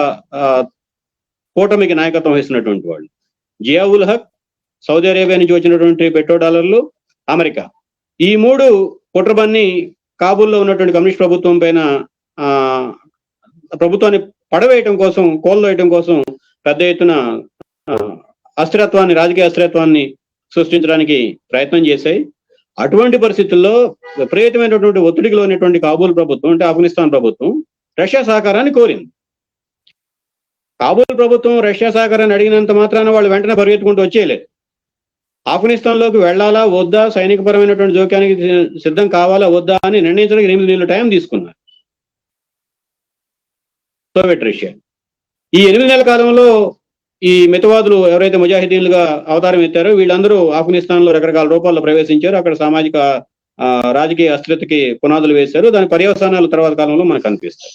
కూటమికి నాయకత్వం వహిస్తున్నటువంటి వాళ్ళు. జియా ఉల్ హక్, సౌదీ అరేబియా నుంచి వచ్చినటువంటి $1 అమెరికా, ఈ 3 కుట్రబన్ని కాబూల్లో ఉన్నటువంటి కమ్యూనిస్ట్ ప్రభుత్వం పైన ప్రభుత్వాన్ని పడవేయటం కోసం, కోల్వేయటం కోసం పెద్ద ఎత్తున రాజకీయ అస్థిరత్వాన్ని సృష్టించడానికి ప్రయత్నం చేశాయి. అటువంటి పరిస్థితుల్లో విపరీతమైనటువంటి ఒత్తిడికి లోనేటువంటి కాబూల్ ప్రభుత్వం, అంటే ఆఫ్ఘనిస్తాన్ ప్రభుత్వం, రష్యా సహకారాన్ని కోరింది. కాబూల్ ప్రభుత్వం రష్యా సహకారాన్ని అడిగినంత మాత్రాన వాళ్ళు వెంటనే పరిగెత్తుకుంటూ వచ్చేయలేదు. ఆఫ్ఘనిస్తాన్లోకి వెళ్లాలా వద్దా, సైనికపరమైనటువంటి జోక్యానికి సిద్ధం కావాలా వద్దా అని నిర్ణయించడానికి 8 నెలల టైం తీసుకున్నారు సోవియట్ రష్యా. ఈ 8 నెలల కాలంలో ఈ మితవాదులు ఎవరైతే ముజాహిదీన్లుగా అవతారం ఎత్తారో వీళ్ళందరూ ఆఫ్ఘనిస్తాన్ లో రకరకాల రూపాల్లో ప్రవేశించారు. అక్కడ సామాజిక రాజకీయ అస్థిరతకి పునాదులు వేశారు. దాని పర్యవసానాలు తర్వాత కాలంలో మనకు కనిపిస్తాయి.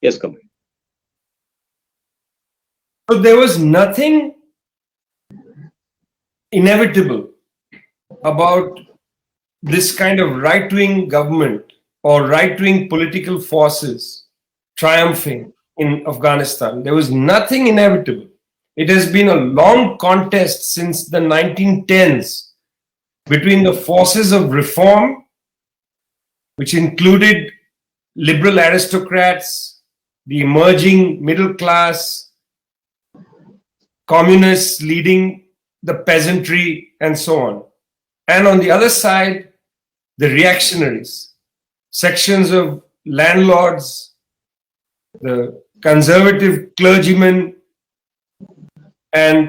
Yes come. So there was nothing inevitable about this kind of right-wing government or right-wing political forces triumphing in Afghanistan. There was nothing inevitable. It has been a long contest since the 1910s between the forces of reform, which included liberal aristocrats, the emerging middle class, communists leading the peasantry, and so on. And on the other side, the reactionaries, sections of landlords, the conservative clergymen, and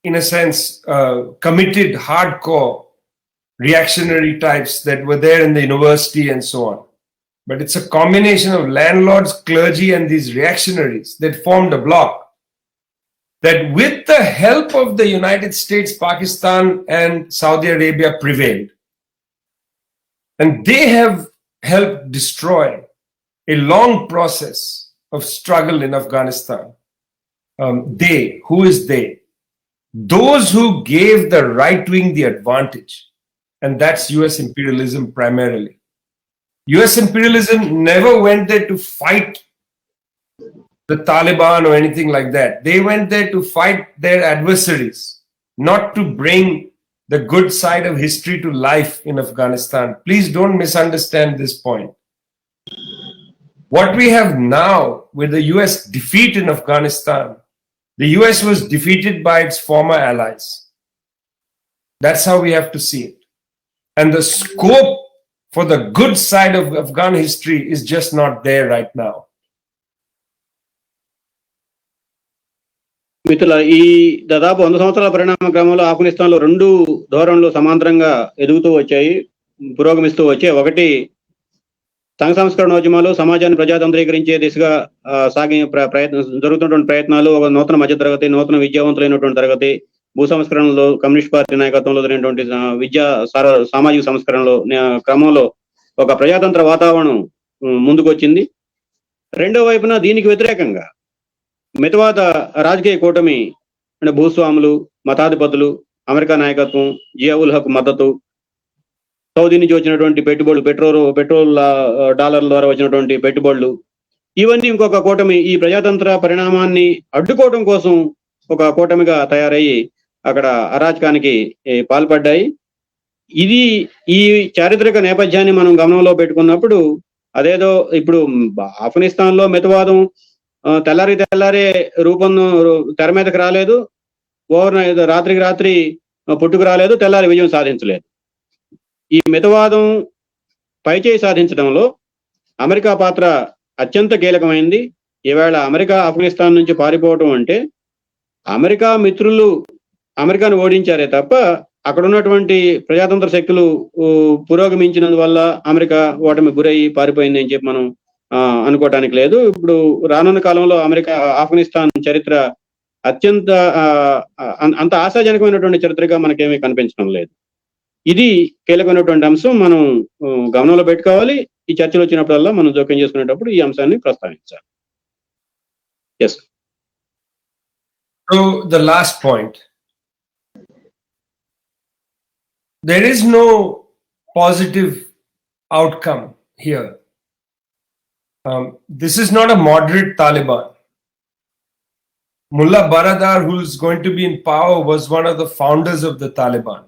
in a sense, committed hardcore reactionary types that were there in the university and so on. But it's a combination of landlords, clergy, and these reactionaries that formed a bloc that, with the help of the United States, Pakistan, and Saudi Arabia, prevailed. And they have helped destroy a long process of struggle in Afghanistan. They, who is they? Those who gave the right wing the advantage, and that's US imperialism primarily. US imperialism never went there to fight the Taliban or anything like that. They went there to fight their adversaries, not to bring the good side of history to life in Afghanistan. Please don't misunderstand this point. What we have now with the US defeat in Afghanistan, the US was defeated by its former allies. That's how we have to see it. And the scope for the good side of Afghan history is just not there right now. మిత్రుల, ఈ దాదాపు 100 సంవత్సరాల పరిణామ క్రమంలో ఆఫ్ఘనిస్తాన్ లో 2 ధోరణులు సమాంతరంగా ఎదుగుతూ వచ్చాయి, పురోగమిస్తూ వచ్చాయి. ఒకటి, సంఘ సంస్కరణోద్యమాలు, సమాజాన్ని ప్రజాతంత్రీకరించే దిశగా జరుగుతున్నటువంటి ప్రయత్నాలు, ఒక నూతన మధ్యతరగతి, నూతన విద్యావంతులైనటువంటి తరగతి, భూ సంస్కరణలో కమ్యూనిస్ట్ పార్టీ నాయకత్వంలో జరిగినటువంటి సామాజిక సంస్కరణలో క్రమంలో ఒక ప్రజాతంత్ర వాతావరణం ముందుకు వచ్చింది. రెండో వైపున దీనికి వ్యతిరేకంగా మితవాద రాజకీయ కూటమి, అంటే భూస్వాములు, మతాధిపతులు, అమెరికా నాయకత్వం, జియా ఉల్ హక్ మద్దతు, సౌదీ నుంచి వచ్చినటువంటి పెట్టుబడులు, పెట్రోల్ డాలర్ల ద్వారా వచ్చినటువంటి పెట్టుబడులు, ఇవన్నీ ఇంకొక కూటమి ఈ ప్రజాతంత్ర పరిణామాన్ని అడ్డుకోవడం కోసం ఒక కూటమిగా తయారయ్యి అక్కడ అరాచకానికి పాల్పడ్డాయి. ఈ చారిత్రక నేపథ్యాన్ని మనం గమనంలో పెట్టుకున్నప్పుడు, అదేదో ఇప్పుడు ఆఫ్ఘనిస్తాన్ లో మితవాదం తెల్లారే రూపం తెర మీదకి రాలేదు, రాత్రికి రాత్రి పుట్టుకు రాలేదు, తెల్లారి విజయం సాధించలేదు. ఈ మితవాదం పైచేయి సాధించడంలో అమెరికా పాత్ర అత్యంత కీలకమైంది. ఈవేళ అమెరికా ఆఫ్ఘనిస్తాన్ నుంచి పారిపోవటం అంటే అమెరికా మిత్రులు అమెరికాను ఓడించారే తప్ప అక్కడ ఉన్నటువంటి ప్రజాతంత్ర శక్తులు పురోగమించినందువల్ల అమెరికా ఓటమి గురయ్యి పారిపోయింది అని చెప్పి మనం అనుకోవటానికి లేదు. ఇప్పుడు రానున్న కాలంలో ఆఫ్ఘనిస్తాన్ చరిత్ర అత్యంత అంత ఆశాజనకమైనటువంటి చరిత్రగా మనకేమీ కనిపించడం లేదు. ఇది కీలకమైనటువంటి అంశం, మనం గమనంలో పెట్టుకోవాలి. ఈ చర్చలు వచ్చినప్పుడల్లా మనం జోక్యం చేసుకునేటప్పుడు ఈ అంశాన్ని ప్రస్తావించాలి. Yes. So the last point. There is no positive outcome here. This is not a moderate Taliban. Mullah Baradar, who is going to be in power, was one of the founders of the Taliban.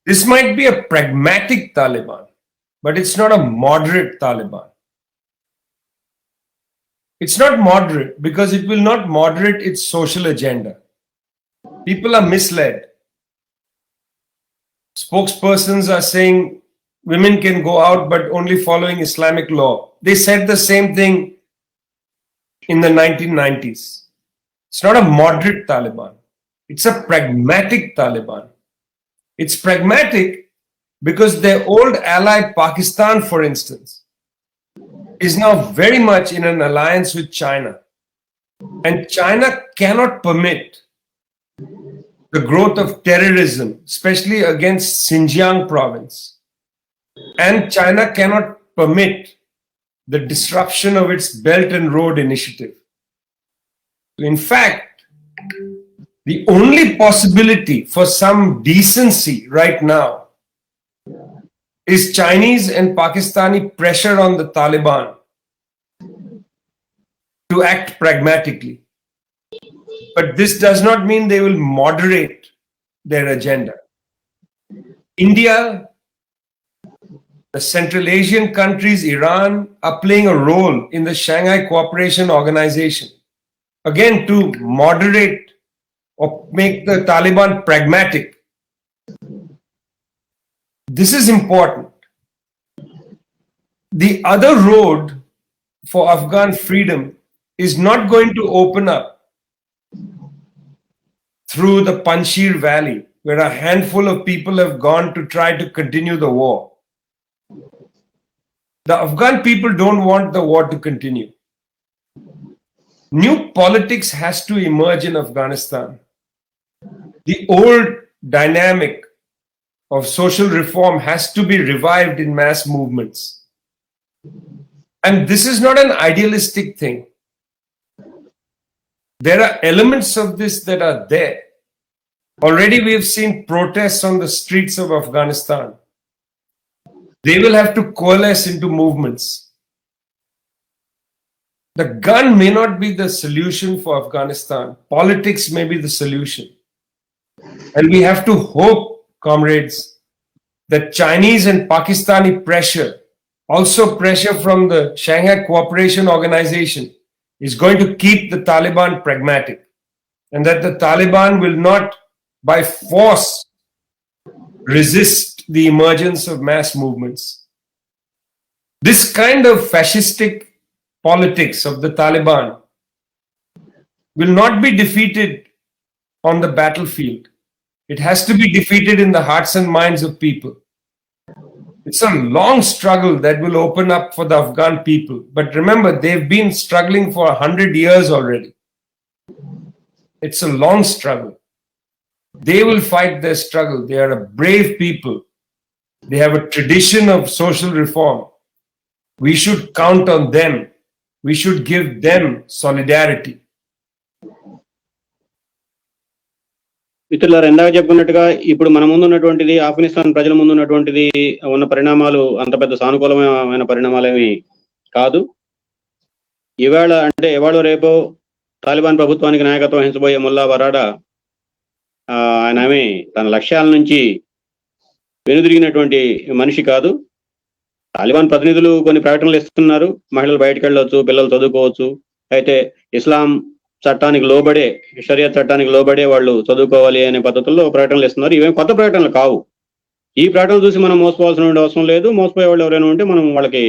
This might be a pragmatic Taliban, but it's not a moderate Taliban. It's not moderate because it will not moderate its social agenda. People are misled. Spokespersons are saying women can go out but only following Islamic law. They said the same thing in the 1990s. It's not a moderate Taliban. It's a pragmatic Taliban. It's pragmatic because their old ally Pakistan, for instance, is now very much in an alliance with China. And China cannot permit the growth of terrorism, especially against Xinjiang province. And China cannot permit the disruption of its Belt and Road Initiative. In fact, the only possibility for some decency right now is Chinese and Pakistani pressure on the Taliban to act pragmatically. But this does not mean they will moderate their agenda. India, the Central Asian countries, Iran, are playing a role in the Shanghai Cooperation Organization, again to moderate or make the Taliban pragmatic. This is important. The other road for Afghan freedom is not going to open up through the Panjshir Valley, where a handful of people have gone to try to continue the war. The Afghan people don't want the war to continue. New politics has to emerge in Afghanistan. The old dynamic of social reform has to be revived in mass movements. And this is not an idealistic thing. There are elements of this that are there. Already we have seen protests on the streets of Afghanistan. They will have to coalesce into movements. The gun may not be the solution for Afghanistan. Politics may be the solution. And we have to hope, comrades, that Chinese and Pakistani pressure, also pressure from the Shanghai Cooperation Organization, is going to keep the Taliban pragmatic, and that the Taliban will not by force resist the emergence of mass movements. This kind of fascistic politics of the Taliban will not be defeated on the battlefield. It has to be defeated in the hearts and minds of people. It's a long struggle that will open up for the Afghan people. But remember, they've been struggling for 100 years already. It's a long struggle. They will fight their struggle. They are a brave people. They have a tradition of social reform. We should count on them. We should give them solidarity. మిత్రులారా, ఇందాక చెప్పుకున్నట్టుగా ఇప్పుడు మన ముందు ఉన్నటువంటిది, ఆఫ్ఘనిస్తాన్ ప్రజల ముందు ఉన్నటువంటిది ఉన్న పరిణామాలు అంత పెద్ద సానుకూలమైన పరిణామాలేమి కాదు. ఇవాళ రేపో తాలిబాన్ ప్రభుత్వానికి నాయకత్వం వహించబోయే ముల్లా బరాడా ఆయన తన లక్ష్యాల నుంచి వెనుదిరిగినటువంటి మనిషి కాదు. తాలిబాన్ ప్రతినిధులు కొన్ని ప్రకటనలు ఇస్తున్నారు, మహిళలు బయటకు వెళ్ళవచ్చు, పిల్లలు చదువుకోవచ్చు, అయితే ఇస్లాం చట్టానికి లోబడే, షరియత్ చట్టానికి లోబడే వాళ్ళు చదువుకోవాలి అనే పద్ధతుల్లో ప్రకటనలు ఇస్తున్నారు. ఇవేం కొత్త ప్రకటనలు కావు. ఈ ప్రకటనలు చూసి మనం మోసపోవాల్సిన అవసరం లేదు. మోసపోయే వాళ్ళు ఎవరైనా ఉంటే మనం వాళ్ళకి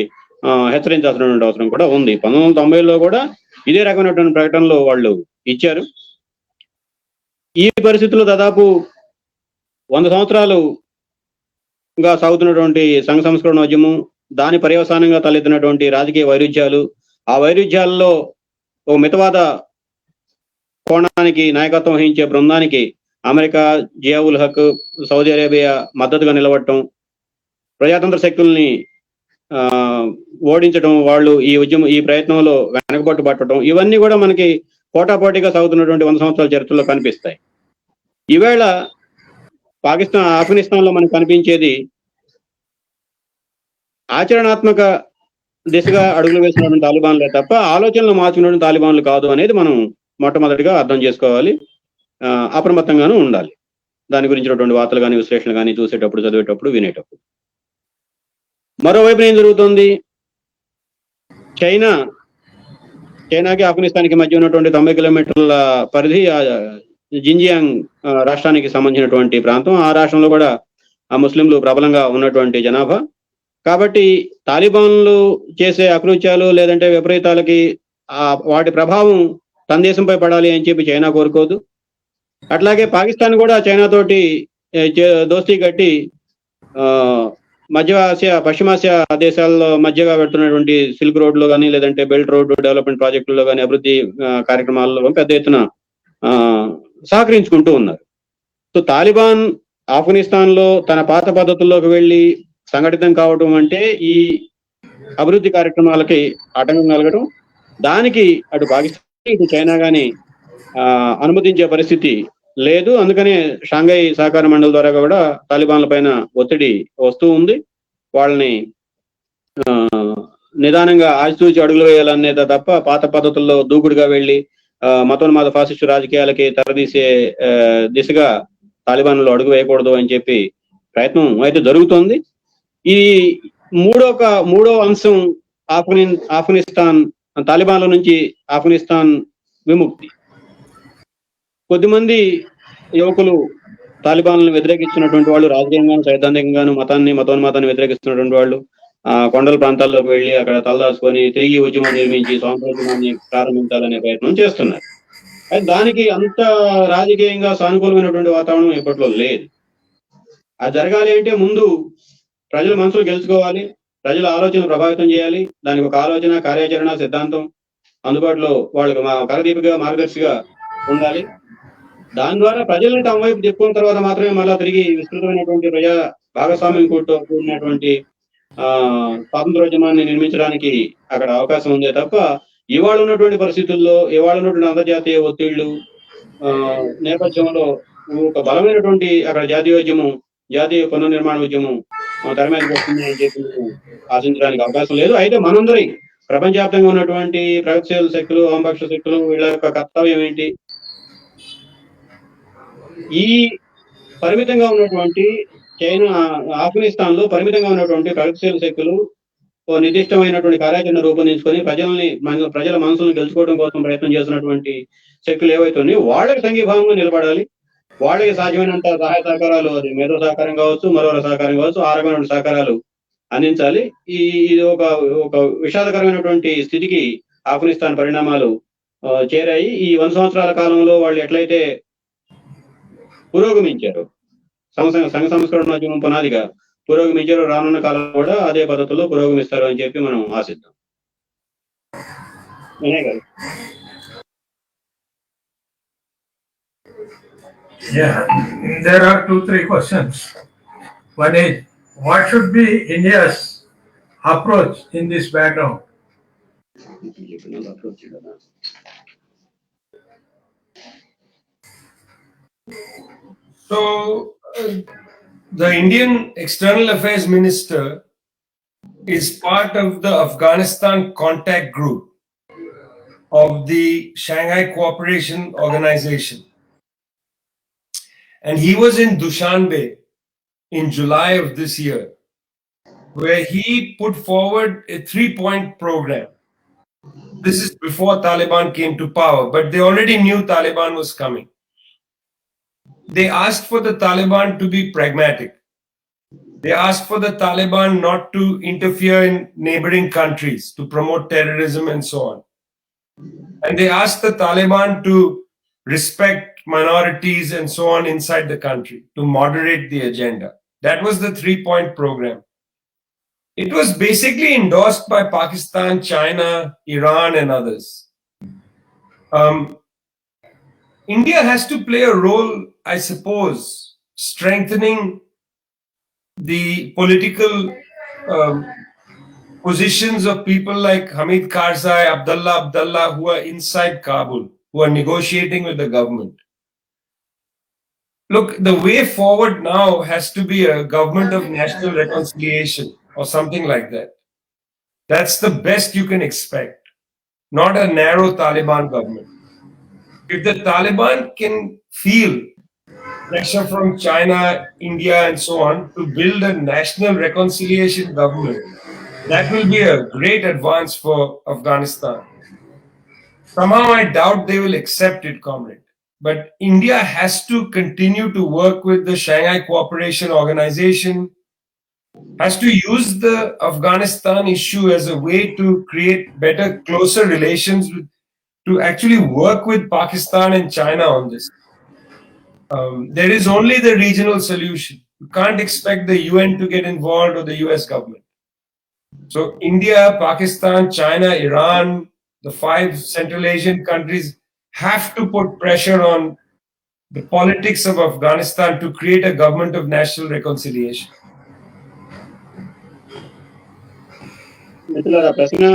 హెచ్చరించాల్సినటువంటి అవసరం కూడా ఉంది. 1990లో కూడా ఇదే రకమైనటువంటి ప్రకటనలు వాళ్ళు ఇచ్చారు. ఈ పరిస్థితుల్లో దాదాపు 100 సంవత్సరాలుగా సాగుతున్నటువంటి సంఘ సంస్కరణ ఉద్యమం, దాని పర్యవసానంగా తలెత్తినటువంటి రాజకీయ వైరుధ్యాలు, ఆ వైరుధ్యాల్లో ఓ మితవాద కోణానికి నాయకత్వం వహించే బృందానికి అమెరికా, జియా ఉల్ హక్, సౌదీ అరేబియా మద్దతుగా నిలబడటం, ప్రజాతంత్ర శక్తుల్ని ఓడించడం, వాళ్ళు ఈ ప్రయత్నంలో వెనకబట్టు పట్టడం, ఇవన్నీ కూడా మనకి పోటాపోటీగా సాగుతున్నటువంటి 100 సంవత్సరాల చరిత్రలో కనిపిస్తాయి. ఈవేళ ఆఫ్ఘనిస్తాన్లో మనకు కనిపించేది ఆచరణాత్మక దిశగా అడుగులు వేసినటువంటి తాలిబాన్లే తప్ప ఆలోచనలు మార్చుకున్నటువంటి తాలిబాన్లు కాదు అనేది మనం మొట్టమొదటిగా అర్థం చేసుకోవాలి. అప్రమత్తంగానూ ఉండాలి దాని గురించినటువంటి వార్తలు కానీ విశ్లేషణ కానీ చూసేటప్పుడు, చదివేటప్పుడు, వినేటప్పుడు. మరోవైపు ఏం జరుగుతుంది? చైనాకి ఆఫ్ఘనిస్తాన్కి మధ్య ఉన్నటువంటి 90 కిలోమీటర్ల పరిధి జింజియాంగ్ రాష్ట్రానికి సంబంధించినటువంటి ప్రాంతం. ఆ రాష్ట్రంలో కూడా ఆ ముస్లింలు ప్రబలంగా ఉన్నటువంటి జనాభా. కాబట్టి తాలిబాన్లు చేసే అకృత్యాలు లేదంటే విపరీతాలకి వాటి ప్రభావం తన దేశంపై పడాలి అని చెప్పి చైనా కోరుకోదు. అట్లాగే పాకిస్తాన్ కూడా చైనా తోటి దోస్తీ కట్టి మధ్య ఆసియా, పశ్చిమాసియా దేశాల్లో మధ్యగా పెడుతున్నటువంటి సిల్క్ రోడ్ లో కానీ లేదంటే బెల్ట్ రోడ్ డెవలప్మెంట్ ప్రాజెక్టుల్లో కానీ అభివృద్ధి కార్యక్రమాల్లో పెద్ద ఎత్తున సహకరించుకుంటూ ఉన్నారు. సో తాలిబాన్ ఆఫ్ఘనిస్తాన్ లో తన పాత పద్ధతుల్లోకి వెళ్ళి సంఘటితం కావడం అంటే ఈ అభివృద్ధి కార్యక్రమాలకి ఆటంకం కలగడం, దానికి అటు పాకిస్తాన్ ఇటు చైనా గాని అనుమతించే పరిస్థితి లేదు. అందుకనే షాంఘై సహకార మండలి ద్వారా కూడా తాలిబాన్ల పైన ఒత్తిడి వస్తూ ఉంది. వాళ్ళని నిదానంగా ఆచితూచి అడుగులు వేయాలనేది తప్ప పాత పద్ధతుల్లో దూకుడుగా వెళ్ళి మతోన్మాద ఫాసిస్టు రాజకీయాలకి తెరదీసే దిశగా తాలిబాన్లు అడుగు వేయకూడదు అని చెప్పి ప్రయత్నం అయితే జరుగుతోంది. ఈ మూడో అంశం ఆఫ్ఘనిస్తాన్ తాలిబాన్ల నుంచి ఆఫ్ఘనిస్తాన్ విముక్తి. కొద్దిమంది యువకులు తాలిబాన్లను వ్యతిరేకించినటువంటి వాళ్ళు, రాజకీయంగాను సైద్ధాంతికంగాను మతోన్మాదాన్ని వ్యతిరేకిస్తున్నటువంటి వాళ్ళు కొండల ప్రాంతాల్లోకి వెళ్ళి అక్కడ తలదాచుకొని తిరిగి ఉద్యమం నిర్మించి స్వాతంత్రోద్యమాన్ని ప్రారంభించాలనే ప్రయత్నం చేస్తున్నారు. అయితే దానికి అంత రాజకీయంగా సానుకూలమైనటువంటి వాతావరణం ఇప్పట్లో లేదు. అది జరగాలి అంటే ముందు ప్రజల మనసులు గెలుచుకోవాలి, ప్రజల ఆలోచన ప్రభావితం చేయాలి, దానికి ఒక ఆలోచన, కార్యాచరణ, సిద్ధాంతం అందుబాటులో వాళ్ళకి కరదీపిగా మార్గదర్శిగా ఉండాలి. దాని ద్వారా ప్రజలను తమ వైపు చెప్పుకున్న తర్వాత మాత్రమే మళ్ళా తిరిగి విస్తృతమైనటువంటి ప్రజా భాగస్వామ్యం కూడినటువంటి స్వాతంత్రోద్యమాన్ని నిర్మించడానికి అక్కడ అవకాశం ఉందే తప్ప ఇవాళ ఉన్నటువంటి పరిస్థితుల్లో, ఇవాళ ఉన్నటువంటి అంతర్జాతీయ ఒత్తిళ్లు నేపథ్యంలో ఒక బలమైనటువంటి అక్కడ జాతీయ పునర్నిర్మాణ ఉద్యమం తెర మీదకి వస్తుంది అని చెప్పి ఆశించడానికి అవకాశం లేదు. అయితే మనందరి ప్రపంచవ్యాప్తంగా ఉన్నటువంటి ప్రగతిశీల శక్తులు, వామపక్ష శక్తులు వీళ్ళ యొక్క కర్తవ్యం ఏంటి? ఈ పరిమితంగా ఉన్నటువంటి ఆఫ్ఘనిస్తాన్ లో పరిమితంగా ఉన్నటువంటి ప్రగతిశీల శక్తులు నిర్దిష్టమైనటువంటి కార్యాచరణ రూపొందించుకొని ప్రజల మనసులను గెలుచుకోవడం కోసం ప్రయత్నం చేస్తున్నటువంటి శక్తులు ఏవైతే ఉన్నాయో వాళ్ళకి సంఘీభావంగా నిలబడాలి. వాళ్ళకి సాధ్యమైనంత సహాయ సహకారాలు, అది మేధో సహకారం కావచ్చు, మరొక సహకారం కావచ్చు, ఆ రకమైన సహకారాలు అందించాలి. ఇది ఒక విషాదకరమైనటువంటి స్థితికి ఆఫ్ఘనిస్తాన్ పరిణామాలు చేరాయి. ఈ 100 సంవత్సరాల కాలంలో వాళ్ళు ఎట్లయితే పురోగమించారు, సంఘ సంస్కరణోద్యమం పునాదిగా పురోగమించారు, రానున్న కాలం కూడా అదే పద్ధతిలో పురోగమిస్తారు అని చెప్పి మనం ఆశిద్దాం. Yeah, there are 2-3 questions. One is, what should be India's approach in this background? So, the Indian External Affairs Minister is part of the Afghanistan contact group of the Shanghai Cooperation Organization. And he was in Dushanbe in July of this year, where he put forward a 3-point program. This is before Taliban came to power, but they already knew Taliban was coming. They asked for the Taliban to be pragmatic. They asked for the Taliban not to interfere in neighboring countries, to promote terrorism and so on. And they asked the Taliban to respect minorities and so on inside the country, to moderate the agenda. That was the 3-point program. It was basically endorsed by Pakistan, China, Iran, and others. India has to play a role, I suppose, strengthening the political positions of people like Hamid Karzai, Abdullah, who are inside Kabul. who are negotiating with the government. Look, the way forward now has to be a government of national reconciliation or something like that. That's the best you can expect, not a narrow Taliban government. If the Taliban can feel pressure from China, India, and so on to build a national reconciliation government, that will be a great advance for Afghanistan. Somehow I doubt they will accept it, comrade. But India has to continue to work with the Shanghai Cooperation Organization, has to use the Afghanistan issue as a way to create better, closer relations with, to actually work with Pakistan and China on this. There is only the regional solution. You can't expect the UN to get involved or the US government. So India, Pakistan, China, Iran, the 5 Central Asian countries have to put pressure on the politics of Afghanistan to create a government of national reconciliation. మిత్రులారా, ప్రశ్న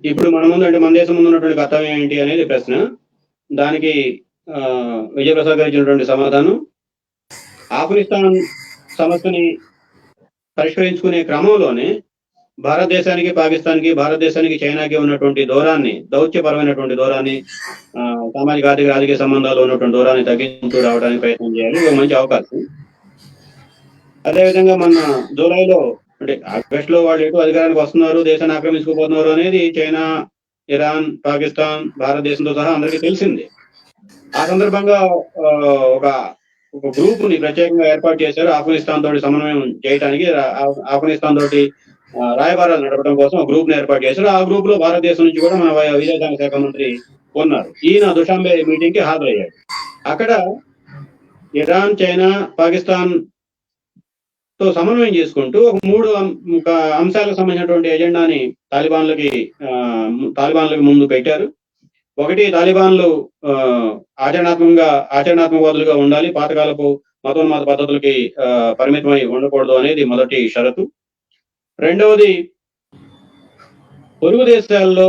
ఇప్పుడు మన ముందు అంటే మన దేశం ముందు ఉన్నటువంటి కర్తవ్యం ఏంటి అనేది ప్రశ్న. దానికి విజయప్రసాద్ గారు ఇచ్చినటువంటి సమాధానం, ఆఫ్ఘనిస్తాన్ సమస్యని పరిష్కరించుకునే క్రమంలోనే భారతదేశానికి, పాకిస్తాన్కి, భారతదేశానికి, చైనాకి ఉన్నటువంటి దూరాన్ని, దౌత్యపరమైనటువంటి దూరాన్ని, సామాజిక, ఆర్థిక, రాజకీయ సంబంధాలు ఉన్నటువంటి దూరాన్ని తగ్గించు రావడానికి ప్రయత్నం చేయాలి. ఇది మంచి అవకాశం. అదేవిధంగా మన జూలైలో అంటే ఆగస్టులో వాళ్ళు ఎటు అధికారానికి వస్తున్నారు, దేశాన్ని ఆక్రమించుకోబోతున్నారు అనేది చైనా, ఇరాన్, పాకిస్తాన్, భారతదేశంతో సహా అందరికీ తెలిసింది. ఆ సందర్భంగా ఒక గ్రూప్ ని ప్రత్యేకంగా ఏర్పాటు చేశారు ఆఫ్ఘనిస్తాన్ తోటి సమన్వయం చేయడానికి. ఆఫ్ఘనిస్తాన్ తోటి రాయబారాలు నడపడం కోసం ఒక గ్రూప్ ని ఏర్పాటు చేశారు. ఆ గ్రూప్ లో భారతదేశం నుంచి కూడా మన విదేశాంగ శాఖ మంత్రి ఉన్నారు. ఈయన దుషాంబే మీటింగ్ కి హాజరయ్యాడు. అక్కడ ఇరాన్, చైనా, పాకిస్తాన్ తో సమన్వయం చేసుకుంటూ ఒక 3 అంశాలకు సంబంధించినటువంటి ఎజెండాని తాలిబాన్లకు ముందు పెట్టారు. ఒకటి, తాలిబాన్లు ఆచరణాత్మకవాదులుగా ఉండాలి, పాతకాలపు మతోన్మాద పద్ధతులకి పరిమితమై ఉండకూడదు అనేది మొదటి షరతు. రెండవది, పొరుగు దేశాల్లో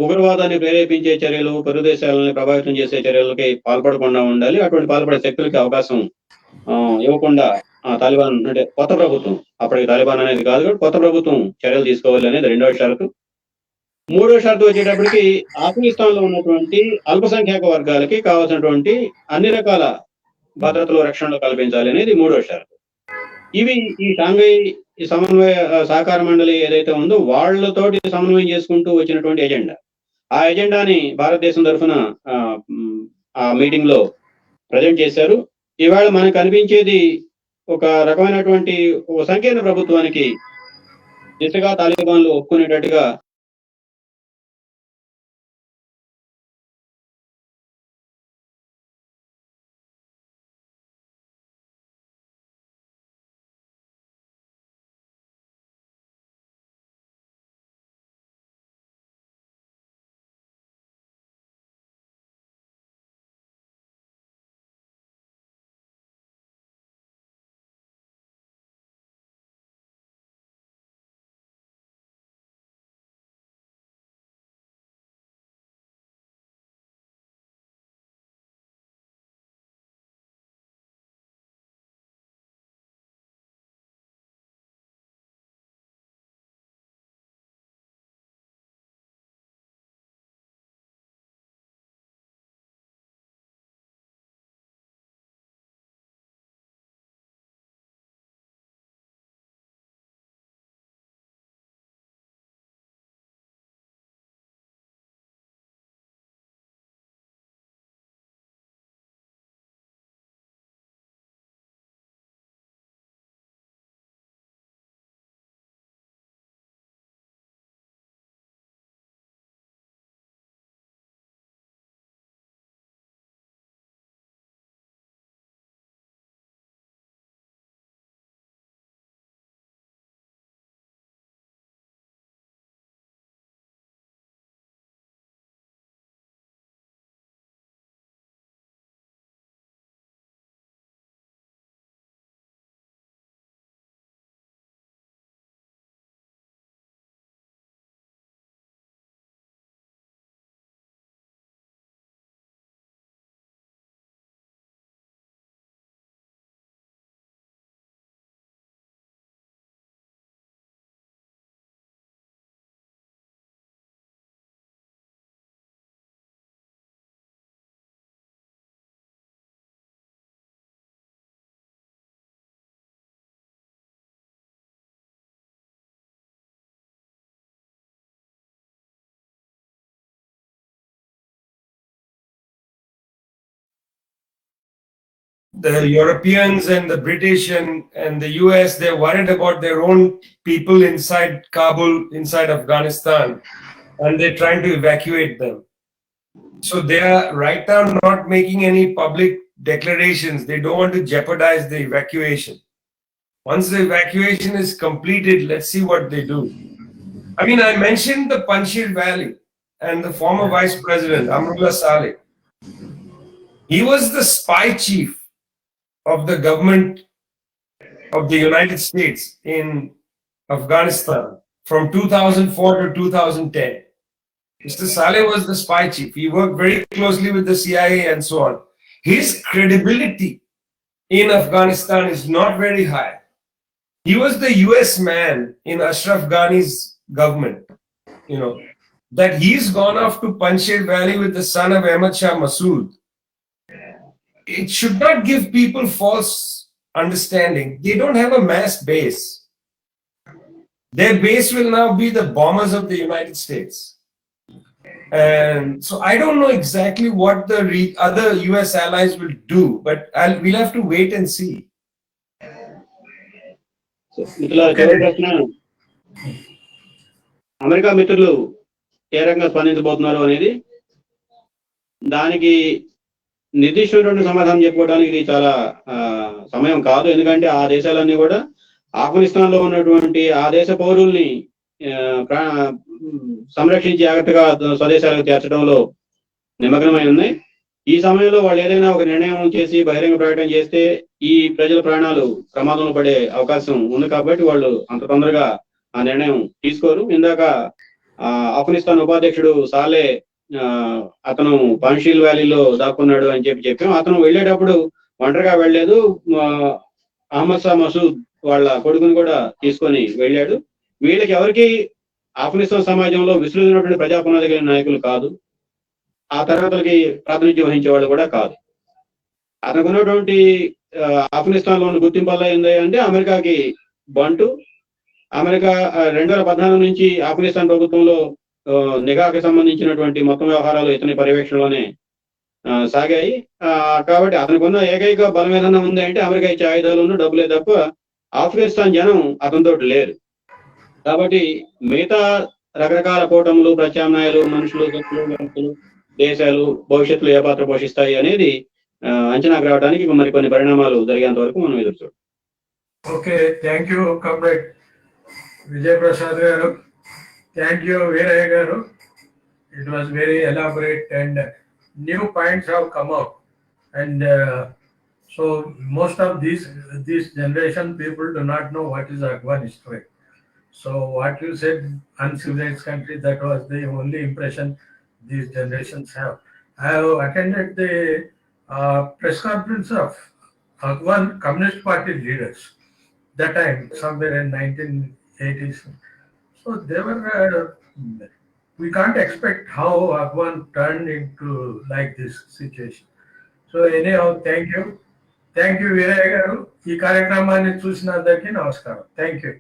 ఉగ్రవాదాన్ని ప్రేరేపించే చర్యలు, పొరుగు దేశాలని ప్రభావితం చేసే చర్యలకి పాల్పడకుండా ఉండాలి. అటువంటి పాల్పడే శక్తులకి అవకాశం ఇవ్వకుండా తాలిబాన్ అంటే కొత్త ప్రభుత్వం, అప్పటికి తాలిబాన్ అనేది కాదు, కొత్త ప్రభుత్వం చర్యలు తీసుకోవాలి అనేది రెండవ షరతు. మూడో షరతు వచ్చేటప్పటికి ఆఫ్ఘనిస్తాన్ లో ఉన్నటువంటి అల్పసంఖ్యాక వర్గాలకి కావాల్సినటువంటి అన్ని రకాల భద్రతలు, రక్షణలు కల్పించాలి అనేది మూడో షరతు. ఇవి ఈ షాంఘై సమన్వయ సహకార మండలి ఏదైతే ఉందో వాళ్ళతోటి సమన్వయం చేసుకుంటూ వచ్చినటువంటి ఎజెండా. ఆ ఎజెండాని భారతదేశం తరఫున ఆ మీటింగ్ లో ప్రజెంట్ చేశారు. ఇవాళ మనకు కనిపించేది ఒక రకమైనటువంటి సంకీర్ణ ప్రభుత్వానికి దిశగా తాలిబాన్లు ఒప్పుకునేటట్టుగా the Europeans and the British and the US, they're worried about their own people inside Kabul, inside Afghanistan, and they're trying to evacuate them. So they are right now not making any public declarations. They don't want to jeopardize the evacuation. Once the evacuation is completed, let's see what they do. I mean, I mentioned the Panjshir Valley and the former Vice President, Amrullah Saleh. He was the spy chief of the government of the United States in Afghanistan from 2004 to 2010. Mr. Saleh was the spy chief. He worked very closely with the CIA and so on. His credibility in Afghanistan is not very high. He was the US man in Ashraf Ghani's government. You know, that he's gone off to Panjshir Valley with the son of Ahmad Shah Massoud. It should not give people false understanding. They don't have a mass base. Their base will now be the bombers of the United States. And so I don't know exactly what the other US allies will do, but we'll have to wait and see. చివరి ప్రశ్న, America మిత్రులు ఏ రకంగా స్పందించబోతున్నారు అనేది, దానికి నిర్దిష్టమైనటువంటి సమాధానం చెప్పుకోవడానికి ఇది చాలా సమయం కాదు. ఎందుకంటే ఆ దేశాలన్నీ కూడా ఆఫ్ఘనిస్తాన్ లో ఉన్నటువంటి ఆ దేశ పౌరుల్ని సంరక్షించి జాగ్రత్తగా స్వదేశాలకు చేర్చడంలో నిమగ్నమై ఉన్నాయి. ఈ సమయంలో వాళ్ళు ఏదైనా ఒక నిర్ణయం చేసి బహిరంగ ప్రకటన చేస్తే ఈ ప్రజల ప్రాణాలు ప్రమాదంలో పడే అవకాశం ఉంది. కాబట్టి వాళ్ళు అంత తొందరగా ఆ నిర్ణయం తీసుకోరు. ఇందాక ఆఫ్ఘనిస్తాన్ ఉపాధ్యక్షుడు సాలే అతను పాన్షీల్ వ్యాలీలో దాక్కున్నాడు అని చెప్పాం. అతను వెళ్ళేటప్పుడు ఒంటరిగా వెళ్ళలేదు, అహ్మద్ షా మసూద్ వాళ్ళ కొడుకుని కూడా తీసుకొని వెళ్ళాడు. వీళ్ళకి ఎవరికి ఆఫ్ఘనిస్తాన్ సమాజంలో విస్తృతమైనటువంటి ప్రజాపునాది కలిగిన నాయకులు కాదు, ఆ తరగతులకి ప్రాతినిధ్యం వహించే వాళ్ళు కూడా కాదు. అతనికి ఉన్నటువంటి ఆఫ్ఘనిస్తాన్ లో ఉన్న గుర్తింపు వల్ల ఏంది అంటే అమెరికాకి బంటు. అమెరికా 2014 నుంచి ఆఫ్ఘనిస్తాన్ ప్రభుత్వంలో నిఘాకి సంబంధించినటువంటి మొత్తం వ్యవహారాలు ఇతని పర్యవేక్షణలోనే సాగాయి. కాబట్టి అతనికి ఉన్న ఏకైక బలం ఏదన్నా ఉంది అంటే అమెరికా ఇచ్చే ఆయుధాలను డబ్బులే తప్ప ఆఫ్ఘనిస్తాన్ జనం అతనితో లేరు. కాబట్టి మిగతా రకరకాల కూటములు, ప్రత్యామ్నాయాలు, మనుషులు, వ్యక్తులు, దేశాలు భవిష్యత్తులో ఏ పాత్ర పోషిస్తాయి అనేది అంచనాకు రావడానికి మరికొన్ని పరిణామాలు జరిగేంత వరకు మనం ఎదురు చూడాలి. Okay, thank you comrade Vijay Prasad గారు. థ్యాంక్ యూ వీరయ్య గారు. It was very elaborate and new points have come up. And so most of these generation people do not know what is Afghan history. So what you said, uncivilized country, that was the only impression these generations have. I have attended the press conference of Afghan Communist Party leaders that time, somewhere in 1980s. So they were, we can't expect how Afghan turned into like this situation. So anyhow, thank you. Thank you, Veeraiah garu. ఈ కార్యక్రమాన్ని చూసినందుకు నమస్కారం. Thank you.